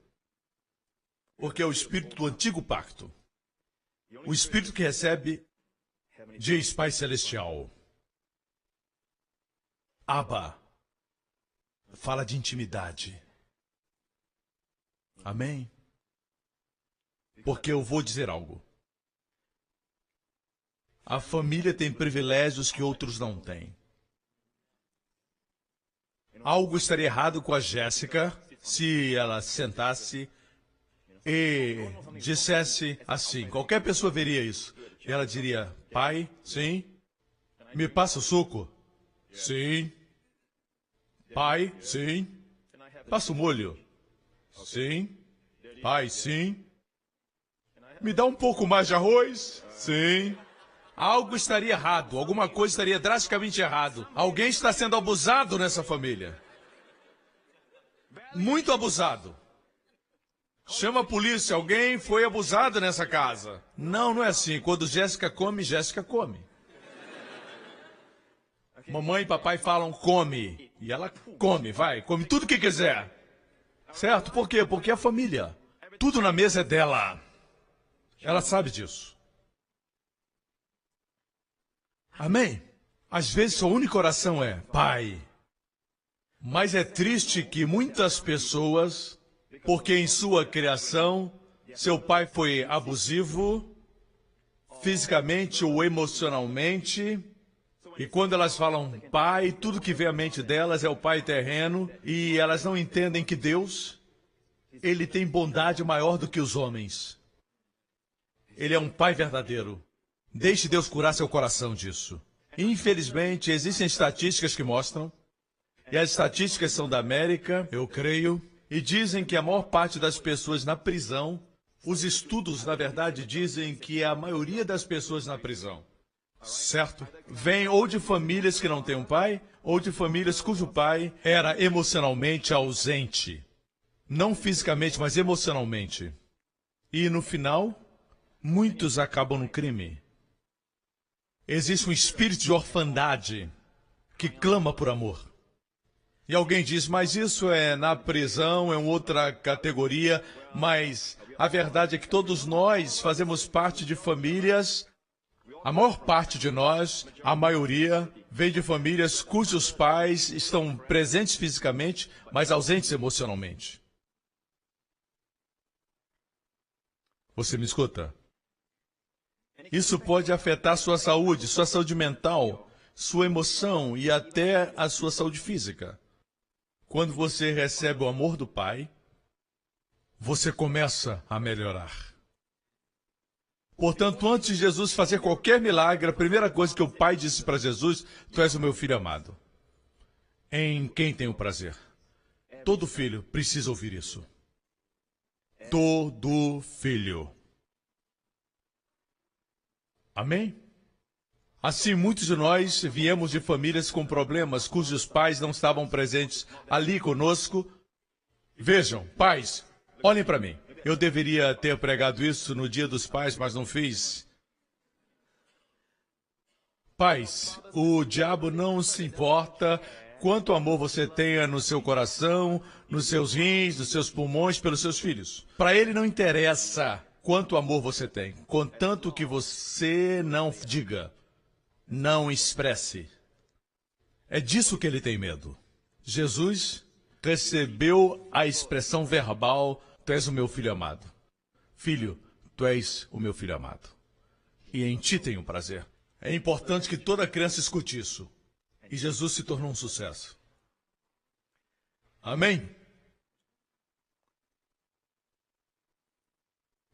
Porque é o espírito do antigo pacto. O espírito que recebe diz Pai Celestial. Abba. Fala de intimidade. Amém? Porque eu vou dizer algo. A família tem privilégios que outros não têm. Algo estaria errado com a Jéssica se ela sentasse e dissesse assim, qualquer pessoa veria isso. E ela diria, pai, sim. Me passa o suco? Sim. Pai, sim. Passa o molho? Sim. Pai, sim. Me dá um pouco mais de arroz? Sim. Algo estaria errado, alguma coisa estaria drasticamente errado. Alguém está sendo abusado nessa família. Muito abusado. Chama a polícia, alguém foi abusado nessa casa. Não, não é assim. Quando Jéssica come, Jéssica come. Mamãe e papai falam come. E ela come, vai, come tudo que quiser. Certo? Por quê? Porque é a família. Tudo na mesa é dela. Ela sabe disso. Amém? Às vezes sua única oração é Pai. Mas é triste que muitas pessoas, porque em sua criação, seu pai foi abusivo, fisicamente ou emocionalmente, E quando elas falam pai, tudo que vem à mente delas é o pai terreno, e elas não entendem que Deus, ele tem bondade maior do que os homens. Ele é um pai verdadeiro. Deixe Deus curar seu coração disso. Infelizmente, existem estatísticas que mostram, e as estatísticas são da América, eu creio, e dizem que a maior parte das pessoas na prisão, os estudos, na verdade, dizem que a maioria das pessoas na prisão, certo? Vem ou de famílias que não têm um pai, ou de famílias cujo pai era emocionalmente ausente. Não fisicamente, mas emocionalmente. E no final, muitos acabam no crime. Existe um espírito de orfandade que clama por amor. E alguém diz, mas isso é na prisão, é uma outra categoria, mas a verdade é que todos nós fazemos parte de famílias. A maior parte de nós, a maioria, vem de famílias cujos pais estão presentes fisicamente, mas ausentes emocionalmente. Você me escuta? Isso pode afetar sua saúde mental, sua emoção e até a sua saúde física. Quando você recebe o amor do Pai, você começa a melhorar. Portanto, antes de Jesus fazer qualquer milagre, a primeira coisa que o Pai disse para Jesus, tu és o meu filho amado, em quem tenho prazer. Todo filho precisa ouvir isso. Todo filho. Amém? Assim, muitos de nós viemos de famílias com problemas, cujos pais não estavam presentes ali conosco. Vejam, pais, olhem para mim. Eu deveria ter pregado isso no Dia dos Pais, mas não fiz. Pais, o diabo não se importa quanto amor você tenha no seu coração, nos seus rins, nos seus pulmões, pelos seus filhos. Para ele não interessa quanto amor você tem, contanto que você não diga, não expresse. É disso que ele tem medo. Jesus recebeu a expressão verbal, tu és o meu filho amado. Filho, tu és o meu filho amado. E em ti tenho prazer. É importante que toda criança escute isso. E Jesus se tornou um sucesso. Amém?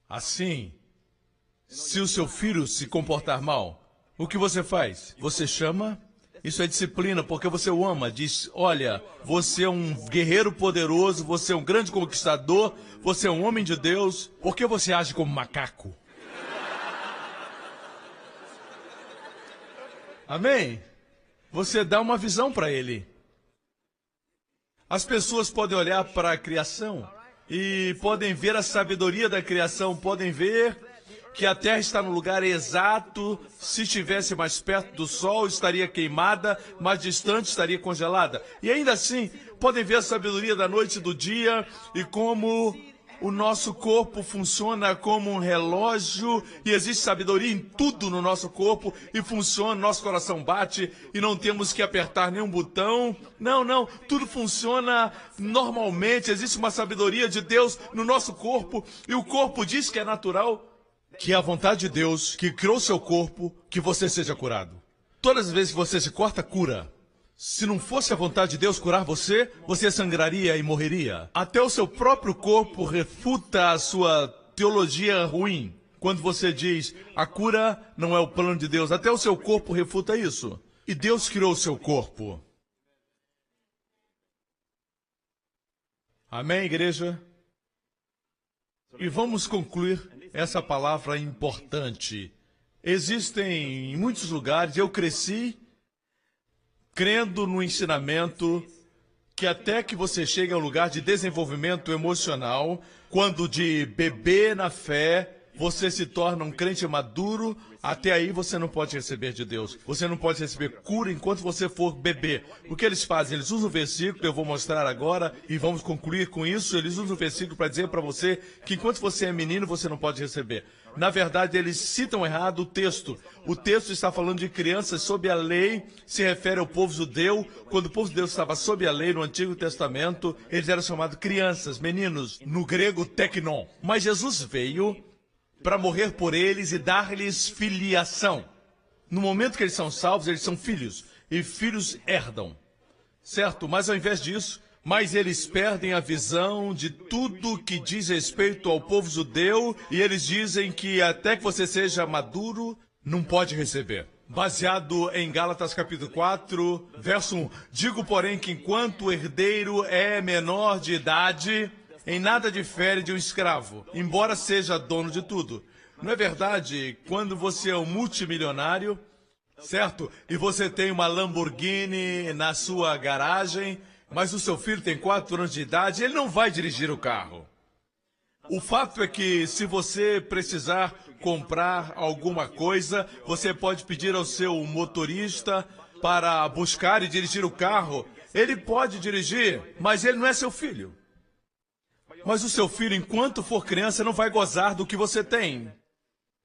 Assim, se o seu filho se comportar mal, o que você faz? Você chama? Isso é disciplina, porque você o ama. Diz, olha, você é um guerreiro poderoso, você é um grande conquistador, você é um homem de Deus. Por que você age como macaco? Amém? Você dá uma visão para ele. As pessoas podem olhar para a criação e podem ver a sabedoria da criação, podem ver que a Terra está no lugar exato. Se estivesse mais perto do Sol, estaria queimada, mais distante, estaria congelada. E ainda assim, podem ver a sabedoria da noite e do dia e como o nosso corpo funciona como um relógio e existe sabedoria em tudo no nosso corpo e funciona, nosso coração bate e não temos que apertar nenhum botão. Não, tudo funciona normalmente, existe uma sabedoria de Deus no nosso corpo e o corpo diz que é natural, que é a vontade de Deus que criou seu corpo, que você seja curado. Todas as vezes que você se corta, cura. Se não fosse a vontade de Deus curar você, você sangraria e morreria. Até o seu próprio corpo refuta a sua teologia ruim. Quando você diz, a cura não é o plano de Deus, até o seu corpo refuta isso. E Deus criou o seu corpo. Amém, igreja? E vamos concluir essa palavra importante. Existem em muitos lugares, eu cresci crendo no ensinamento que até que você chegue a um lugar de desenvolvimento emocional, quando de bebê na fé, você se torna um crente maduro, até aí você não pode receber de Deus. Você não pode receber cura enquanto você for bebê. O que eles fazem? Eles usam o versículo, eu vou mostrar agora, e vamos concluir com isso. Eles usam o versículo para dizer para você que enquanto você é menino, você não pode receber. Na verdade, eles citam errado o texto. O texto está falando de crianças sob a lei, se refere ao povo judeu. Quando o povo judeu estava sob a lei no Antigo Testamento, eles eram chamados crianças, meninos, no grego teknon. Mas Jesus veio para morrer por eles e dar-lhes filiação. No momento que eles são salvos, eles são filhos. E filhos herdam. Certo? Mas ao invés disso, eles perdem a visão de tudo que diz respeito ao povo judeu. E eles dizem que até que você seja maduro, não pode receber. Baseado em Gálatas capítulo 4, verso 1. Digo, porém, que enquanto o herdeiro é menor de idade, em nada difere de um escravo, embora seja dono de tudo. Não é verdade? Quando você é um multimilionário, certo? E você tem uma Lamborghini na sua garagem, mas o seu filho tem 4 anos de idade, ele não vai dirigir o carro. O fato é que se você precisar comprar alguma coisa, você pode pedir ao seu motorista para buscar e dirigir o carro. Ele pode dirigir, mas ele não é seu filho. Mas o seu filho, enquanto for criança, não vai gozar do que você tem.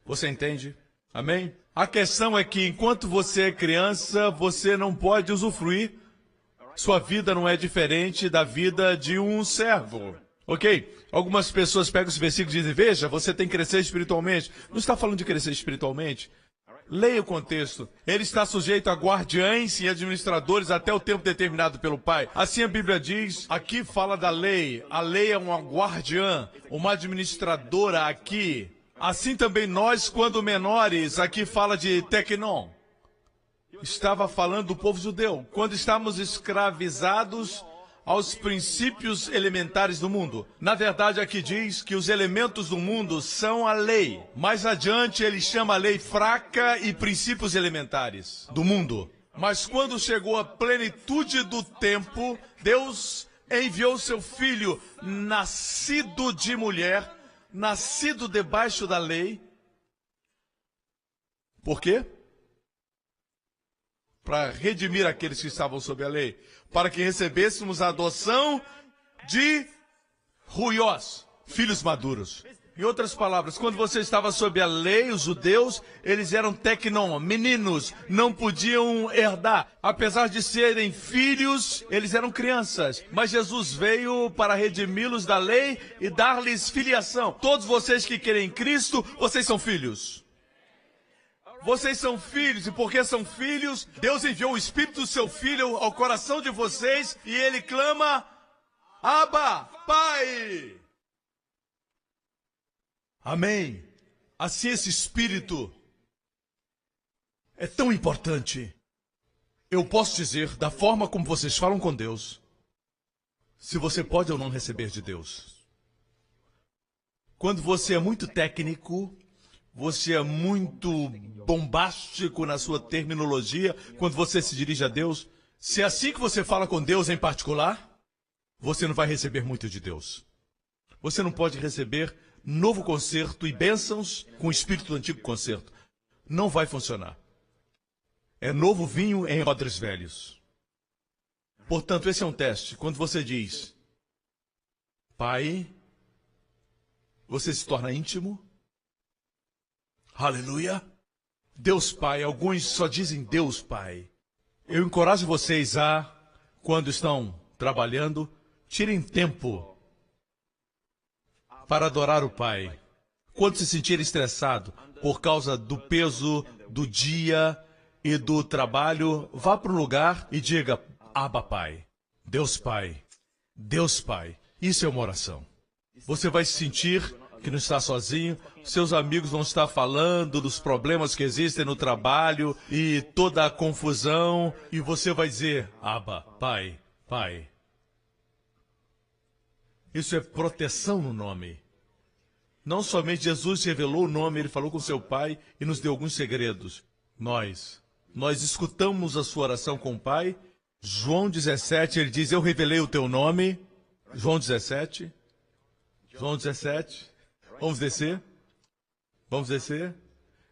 Você entende? Amém? A questão é que enquanto você é criança, você não pode usufruir. Sua vida não é diferente da vida de um servo. Ok? Algumas pessoas pegam esse versículo e dizem, veja, você tem que crescer espiritualmente. Não está falando de crescer espiritualmente. Leia o contexto. Ele está sujeito a guardiães e administradores até o tempo determinado pelo Pai. Assim a Bíblia diz, aqui fala da lei. A lei é uma guardiã, uma administradora aqui. Assim também nós, quando menores, aqui fala de teknon. Estava falando do povo judeu. Quando estávamos escravizados aos princípios elementares do mundo. Na verdade, aqui diz que os elementos do mundo são a lei. Mais adiante, ele chama a lei fraca e princípios elementares do mundo. Mas quando chegou a plenitude do tempo, Deus enviou seu filho, nascido de mulher, nascido debaixo da lei. Por quê? Para redimir aqueles que estavam sob a lei, para que recebêssemos a adoção de ruiós, filhos maduros. Em outras palavras, quando você estava sob a lei, os judeus, eles eram teknon, meninos, não podiam herdar. Apesar de serem filhos, eles eram crianças. Mas Jesus veio para redimi-los da lei e dar-lhes filiação. Todos vocês que querem Cristo, vocês são filhos. Vocês são filhos, e porque são filhos, Deus enviou o Espírito do seu Filho ao coração de vocês, e ele clama, Abba, Pai! Amém. Assim esse Espírito é tão importante. Eu posso dizer, da forma como vocês falam com Deus, se você pode ou não receber de Deus. Quando você é muito técnico, você é muito bombástico na sua terminologia quando você se dirige a Deus. Se é assim que você fala com Deus em particular, você não vai receber muito de Deus. Você não pode receber novo concerto e bênçãos com o espírito do antigo concerto. Não vai funcionar. É novo vinho em odres velhos. Portanto, esse é um teste. Quando você diz, Pai, você se torna íntimo. Aleluia. Deus Pai. Alguns só dizem Deus Pai. Eu encorajo vocês a, quando estão trabalhando, tirem tempo para adorar o Pai. Quando se sentir estressado por causa do peso do dia e do trabalho, vá para um lugar e diga, Abba Pai, Deus Pai, Deus Pai. Isso é uma oração. Você vai se sentir que não está sozinho, seus amigos vão estar falando dos problemas que existem no trabalho e toda a confusão, e você vai dizer, Abba, Pai, Pai. Isso é proteção no nome. Não somente Jesus revelou o nome, ele falou com seu Pai e nos deu alguns segredos. Nós escutamos a sua oração com o Pai. João 17, ele diz, eu revelei o teu nome. João 17. João 17. Vamos descer. Vamos descer.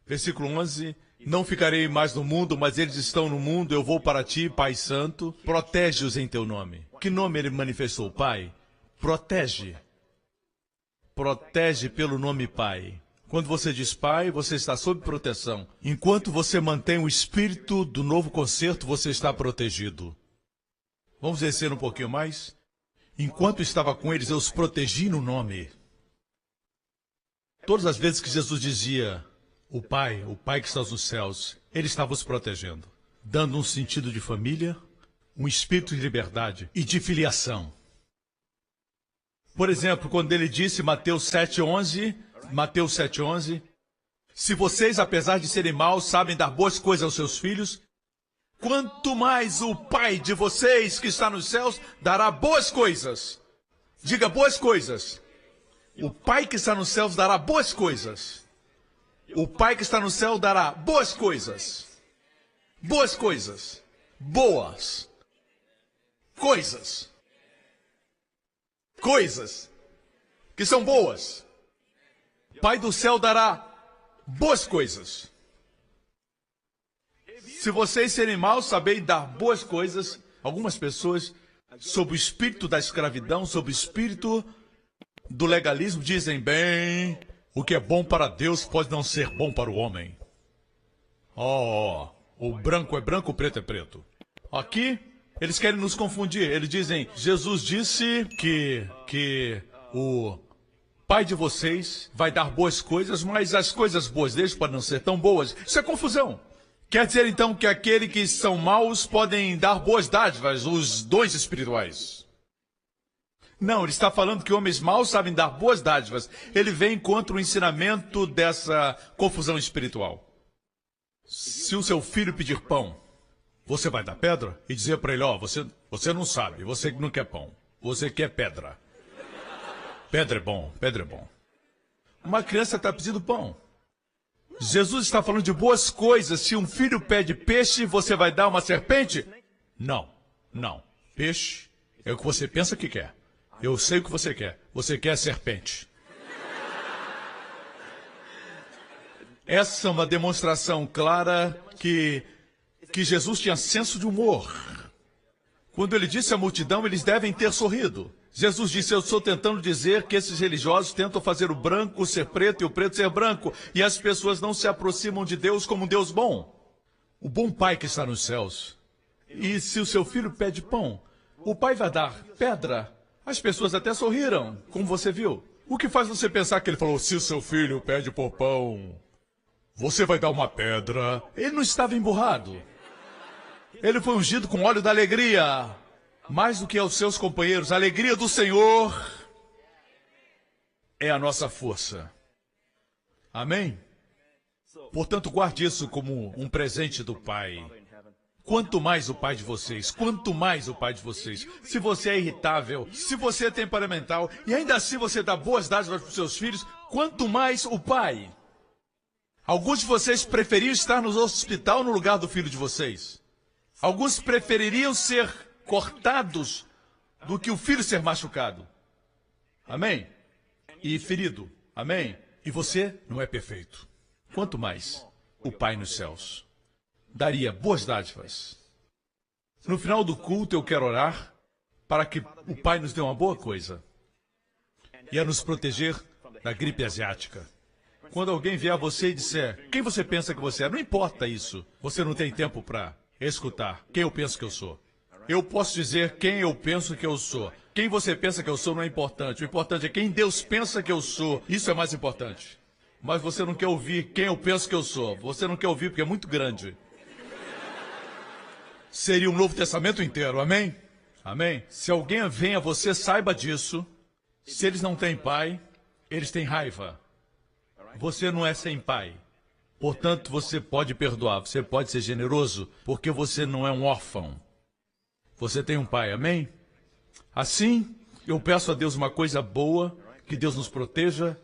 Versículo 11. Não ficarei mais no mundo, mas eles estão no mundo. Eu vou para ti, Pai Santo. Protege-os em teu nome. Que nome ele manifestou, Pai? Protege. Protege pelo nome Pai. Quando você diz Pai, você está sob proteção. Enquanto você mantém o espírito do novo concerto, você está protegido. Vamos descer um pouquinho mais? Enquanto estava com eles, eu os protegi no nome. Todas as vezes que Jesus dizia, o Pai que está nos céus, Ele está vos protegendo, dando um sentido de família, um espírito de liberdade e de filiação. Por exemplo, quando ele disse, Mateus 7,11, se vocês, apesar de serem maus, sabem dar boas coisas aos seus filhos, quanto mais o Pai de vocês que está nos céus dará boas coisas. Diga boas coisas. O Pai que está nos céus dará boas coisas. O Pai que está no céu dará boas coisas. Boas coisas. Boas. Coisas. Coisas que são boas. Pai do céu dará boas coisas. Se vocês serem maus, sabem dar boas coisas. Algumas pessoas, sob o espírito da escravidão, sob o espírito do legalismo, dizem, bem, o que é bom para Deus pode não ser bom para o homem. O branco é branco, o preto é preto. Aqui, eles querem nos confundir. Eles dizem, Jesus disse que o Pai de vocês vai dar boas coisas, mas as coisas boas deles podem não ser tão boas. Isso é confusão. Quer dizer, então, que aqueles que são maus podem dar boas dádivas, os dons espirituais. Não, ele está falando que homens maus sabem dar boas dádivas. Ele vem contra o ensinamento dessa confusão espiritual. Se o seu filho pedir pão, você vai dar pedra e dizer para ele, você não sabe, você não quer pão, você quer pedra. Pedra é bom, pedra é bom. Uma criança está pedindo pão. Jesus está falando de boas coisas. Se um filho pede peixe, você vai dar uma serpente? Não, não. Peixe é o que você pensa que quer. Eu sei o que você quer. Você quer serpente. Essa é uma demonstração clara que Jesus tinha senso de humor. Quando ele disse à multidão, eles devem ter sorrido. Jesus disse, eu estou tentando dizer que esses religiosos tentam fazer o branco ser preto e o preto ser branco, e as pessoas não se aproximam de Deus como um Deus bom. O bom Pai que está nos céus. E se o seu filho pede pão, o Pai vai dar pedra. As pessoas até sorriram, como você viu. O que faz você pensar que ele falou, se o seu filho pede por pão, você vai dar uma pedra? Ele não estava emburrado. Ele foi ungido com óleo da alegria. Mais do que aos seus companheiros, a alegria do Senhor é a nossa força. Amém? Portanto, guarde isso como um presente do Pai. Quanto mais o Pai de vocês, quanto mais o Pai de vocês. Se você é irritável, se você é temperamental, e ainda assim você dá boas dádivas para os seus filhos, quanto mais o Pai. Alguns de vocês preferiam estar no hospital no lugar do filho de vocês. Alguns prefeririam ser cortados do que o filho ser machucado. Amém? E ferido. Amém? E você não é perfeito. Quanto mais o Pai nos céus daria boas dádivas. No final do culto eu quero orar para que o Pai nos dê uma boa coisa. E a nos proteger da gripe asiática. Quando alguém vier a você e disser, quem você pensa que você é? Não importa isso. Você não tem tempo para escutar quem eu penso que eu sou. Eu posso dizer quem eu penso que eu sou. Quem você pensa que eu sou não é importante. O importante é quem Deus pensa que eu sou. Isso é mais importante. Mas você não quer ouvir quem eu penso que eu sou. Você não quer ouvir porque é muito grande. Seria um Novo Testamento inteiro, amém? Amém? Se alguém vem a você, saiba disso. Se eles não têm pai, eles têm raiva. Você não é sem pai. Portanto, você pode perdoar, você pode ser generoso, porque você não é um órfão. Você tem um pai, amém? Assim, eu peço a Deus uma coisa boa, que Deus nos proteja.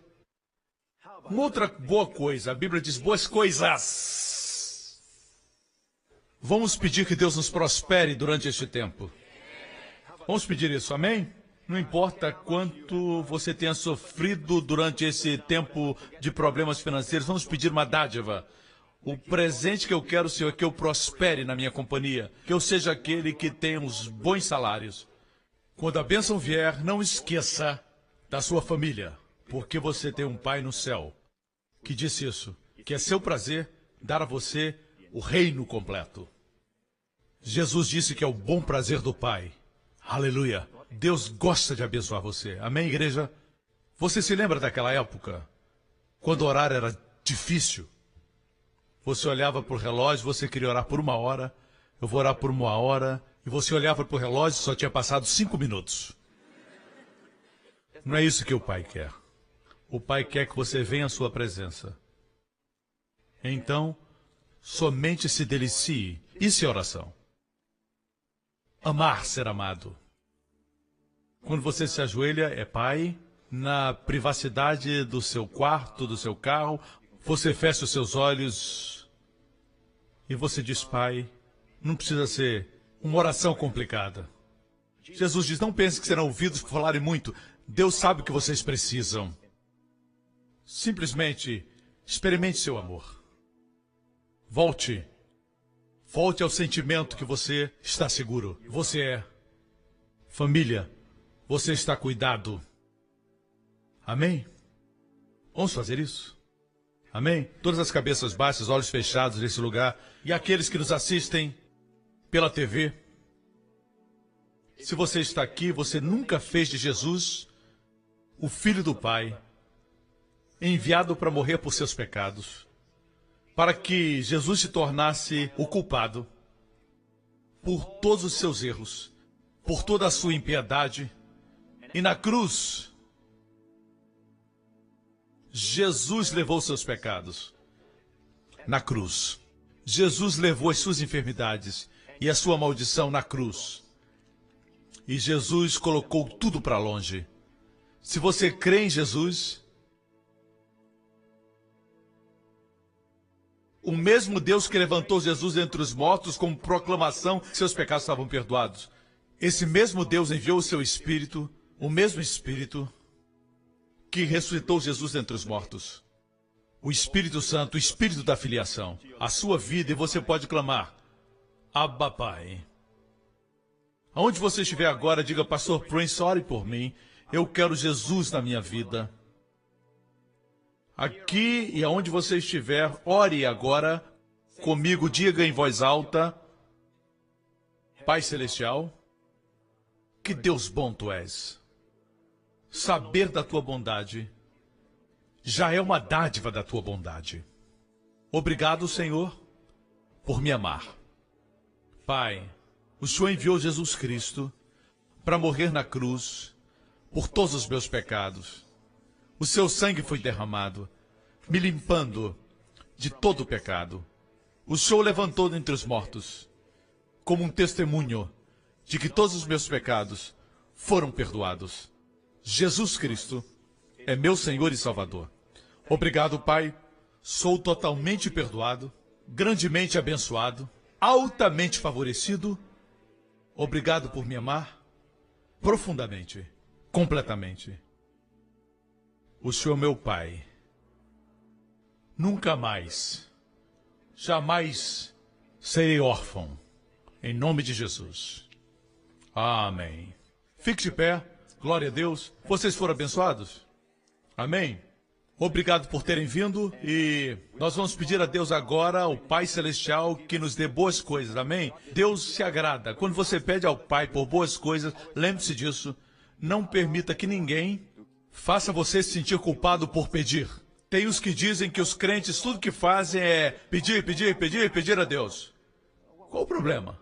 Uma outra boa coisa, a Bíblia diz boas coisas. Vamos pedir que Deus nos prospere durante este tempo. Vamos pedir isso, amém? Não importa quanto você tenha sofrido durante esse tempo de problemas financeiros, vamos pedir uma dádiva. O presente que eu quero, Senhor, é que eu prospere na minha companhia, que eu seja aquele que tenha uns bons salários. Quando a bênção vier, não esqueça da sua família, porque você tem um Pai no céu que disse isso, que é seu prazer dar a você o reino completo. Jesus disse que é o bom prazer do Pai. Aleluia! Deus gosta de abençoar você. Amém, igreja? Você se lembra daquela época, quando orar era difícil? Você olhava para o relógio, você queria orar por 1 hora, eu vou orar por 1 hora, e você olhava para o relógio e só tinha passado 5 minutos. Não é isso que o Pai quer. O Pai quer que você venha à sua presença. Então, somente se delicie. Isso é oração. Amar ser amado. Quando você se ajoelha, é Pai, na privacidade do seu quarto, do seu carro, você fecha os seus olhos e você diz, Pai, não precisa ser uma oração complicada. Jesus diz, não pense que serão ouvidos por falarem muito. Deus sabe o que vocês precisam. Simplesmente experimente seu amor. Volte ao sentimento que você está seguro. Você é família. Você está cuidado. Amém? Vamos fazer isso? Amém? Todas as cabeças baixas, olhos fechados nesse lugar. E aqueles que nos assistem pela TV. Se você está aqui, você nunca fez de Jesus o Filho do Pai, enviado para morrer por seus pecados, para que Jesus se tornasse o culpado por todos os seus erros, por toda a sua impiedade. E na cruz, Jesus levou seus pecados. Na cruz, Jesus levou as suas enfermidades e a sua maldição na cruz. E Jesus colocou tudo para longe. Se você crê em Jesus, o mesmo Deus que levantou Jesus entre os mortos como proclamação que seus pecados estavam perdoados, esse mesmo Deus enviou o seu Espírito, o mesmo Espírito que ressuscitou Jesus entre os mortos. O Espírito Santo, o Espírito da filiação, a sua vida, e você pode clamar, Abba Pai. Aonde você estiver agora, diga, Pastor Prince, ore por mim. Eu quero Jesus na minha vida. Aqui e aonde você estiver, ore agora comigo, diga em voz alta, Pai Celestial, que Deus bom Tu és. Saber da Tua bondade já é uma dádiva da Tua bondade. Obrigado, Senhor, por me amar. Pai, o Senhor enviou Jesus Cristo para morrer na cruz por todos os meus pecados. O seu sangue foi derramado, me limpando de todo o pecado. O Senhor levantou dentre os mortos como um testemunho de que todos os meus pecados foram perdoados. Jesus Cristo é meu Senhor e Salvador. Obrigado, Pai. Sou totalmente perdoado, grandemente abençoado, altamente favorecido. Obrigado por me amar profundamente, completamente. O Senhor, meu Pai, nunca mais, jamais serei órfão, em nome de Jesus. Amém. Fique de pé, glória a Deus. Vocês foram abençoados? Amém? Obrigado por terem vindo e nós vamos pedir a Deus agora, ao Pai Celestial, que nos dê boas coisas, amém? Deus se agrada. Quando você pede ao Pai por boas coisas, lembre-se disso, não permita que ninguém faça você se sentir culpado por pedir. Tem os que dizem que os crentes tudo que fazem é pedir, pedir, pedir, pedir a Deus. Qual o problema?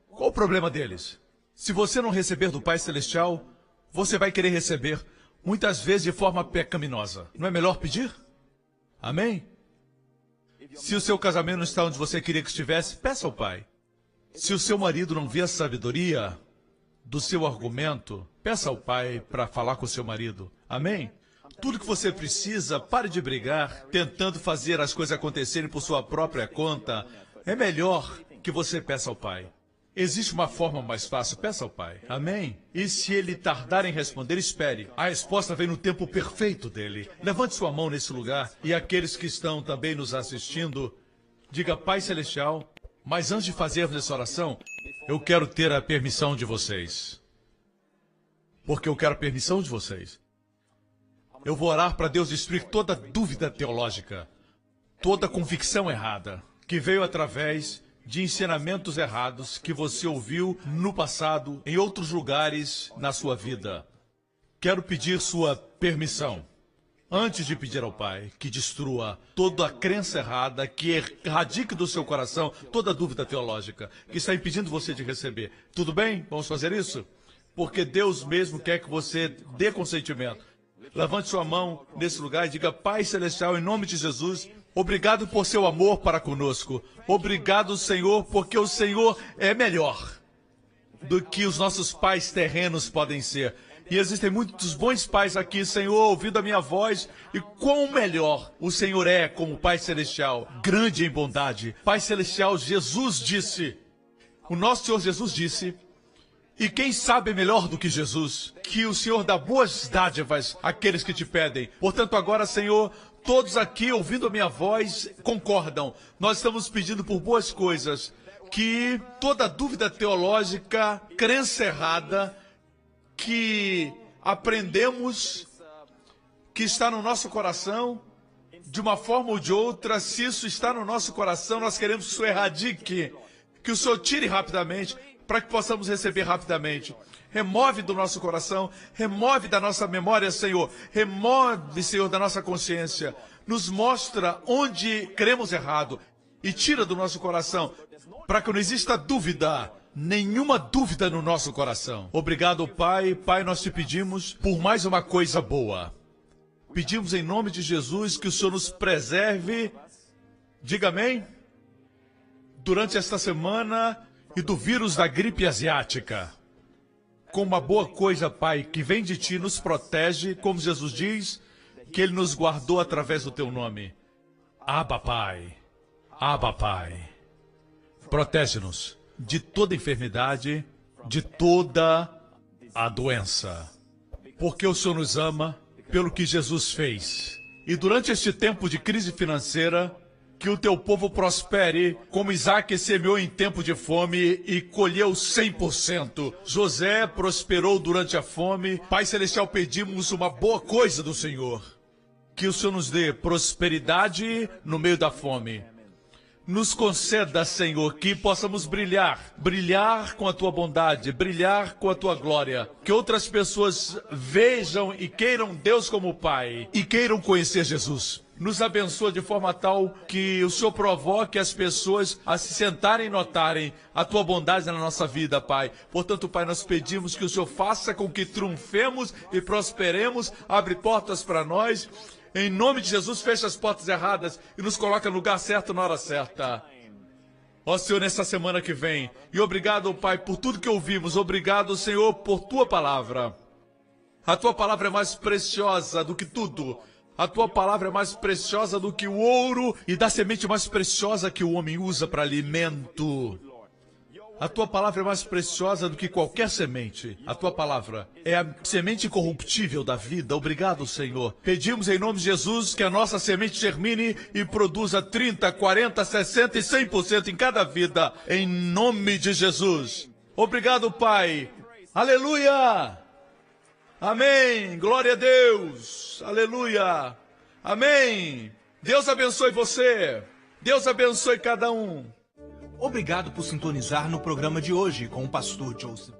Qual o problema deles? Se você não receber do Pai Celestial, você vai querer receber, muitas vezes de forma pecaminosa. Não é melhor pedir? Amém? Se o seu casamento não está onde você queria que estivesse, peça ao Pai. Se o seu marido não vê a sabedoria do seu argumento, peça ao Pai para falar com o seu marido. Amém? Tudo que você precisa, pare de brigar, tentando fazer as coisas acontecerem por sua própria conta. É melhor que você peça ao Pai. Existe uma forma mais fácil, peça ao Pai. Amém? E se ele tardar em responder, espere. A resposta vem no tempo perfeito dele. Levante sua mão nesse lugar e aqueles que estão também nos assistindo, diga, Pai Celestial, mas antes de fazermos essa oração, eu quero ter a permissão de vocês. Porque eu quero a permissão de vocês. Eu vou orar para Deus destruir toda dúvida teológica, toda convicção errada, que veio através de ensinamentos errados que você ouviu no passado, em outros lugares na sua vida. Quero pedir sua permissão antes de pedir ao Pai que destrua toda a crença errada, que erradique do seu coração toda dúvida teológica, que está impedindo você de receber. Tudo bem? Vamos fazer isso? Porque Deus mesmo quer que você dê consentimento. Levante sua mão nesse lugar e diga: Pai Celestial, em nome de Jesus, obrigado por seu amor para conosco. Obrigado, Senhor, porque o Senhor é melhor do que os nossos pais terrenos podem ser. E existem muitos bons pais aqui, Senhor, ouvindo a minha voz. E quão melhor o Senhor é como Pai Celestial, grande em bondade. Pai Celestial, Jesus disse, o nosso Senhor Jesus disse, e quem sabe melhor do que Jesus, que o Senhor dá boas dádivas àqueles que te pedem. Portanto, agora, Senhor, todos aqui ouvindo a minha voz concordam. Nós estamos pedindo por boas coisas, que toda dúvida teológica, crença errada, que aprendemos, que está no nosso coração, de uma forma ou de outra, se isso está no nosso coração, nós queremos que o Senhor erradique, que o Senhor tire rapidamente, para que possamos receber rapidamente. Remove do nosso coração, remove da nossa memória, Senhor, remove, Senhor, da nossa consciência, nos mostra onde cremos errado e tira do nosso coração, para que não exista dúvida, nenhuma dúvida no nosso coração. Obrigado, Pai. Pai, nós te pedimos por mais uma coisa boa. Pedimos em nome de Jesus que o Senhor nos preserve, diga amém, durante esta semana e do vírus da gripe asiática. Com uma boa coisa, Pai, que vem de Ti, nos protege, como Jesus diz, que Ele nos guardou através do Teu nome. Abba, Pai. Abba, Pai. Protege-nos de toda enfermidade, de toda a doença. Porque o Senhor nos ama pelo que Jesus fez. E durante este tempo de crise financeira, que o teu povo prospere, como Isaac semeou em tempo de fome e colheu 100%. José prosperou durante a fome. Pai Celestial, pedimos uma boa coisa do Senhor. Que o Senhor nos dê prosperidade no meio da fome. Nos conceda, Senhor, que possamos brilhar. Brilhar com a Tua bondade, brilhar com a Tua glória. Que outras pessoas vejam e queiram Deus como Pai. E queiram conhecer Jesus. Nos abençoa de forma tal que o Senhor provoque as pessoas a se sentarem e notarem a Tua bondade na nossa vida, Pai. Portanto, Pai, nós pedimos que o Senhor faça com que triunfemos e prosperemos, abre portas para nós. Em nome de Jesus, fecha as portas erradas e nos coloca no lugar certo na hora certa. Ó Senhor, nessa semana que vem. E obrigado, Pai, por tudo que ouvimos. Obrigado, Senhor, por Tua palavra. A Tua palavra é mais preciosa do que tudo. A Tua palavra é mais preciosa do que o ouro e da semente mais preciosa que o homem usa para alimento. A Tua palavra é mais preciosa do que qualquer semente. A Tua palavra é a semente incorruptível da vida. Obrigado, Senhor. Pedimos em nome de Jesus que a nossa semente germine e produza 30, 40, 60 e 100% em cada vida. Em nome de Jesus. Obrigado, Pai. Aleluia! Amém. Glória a Deus. Aleluia. Amém. Deus abençoe você. Deus abençoe cada um. Obrigado por sintonizar no programa de hoje com o pastor Joseph.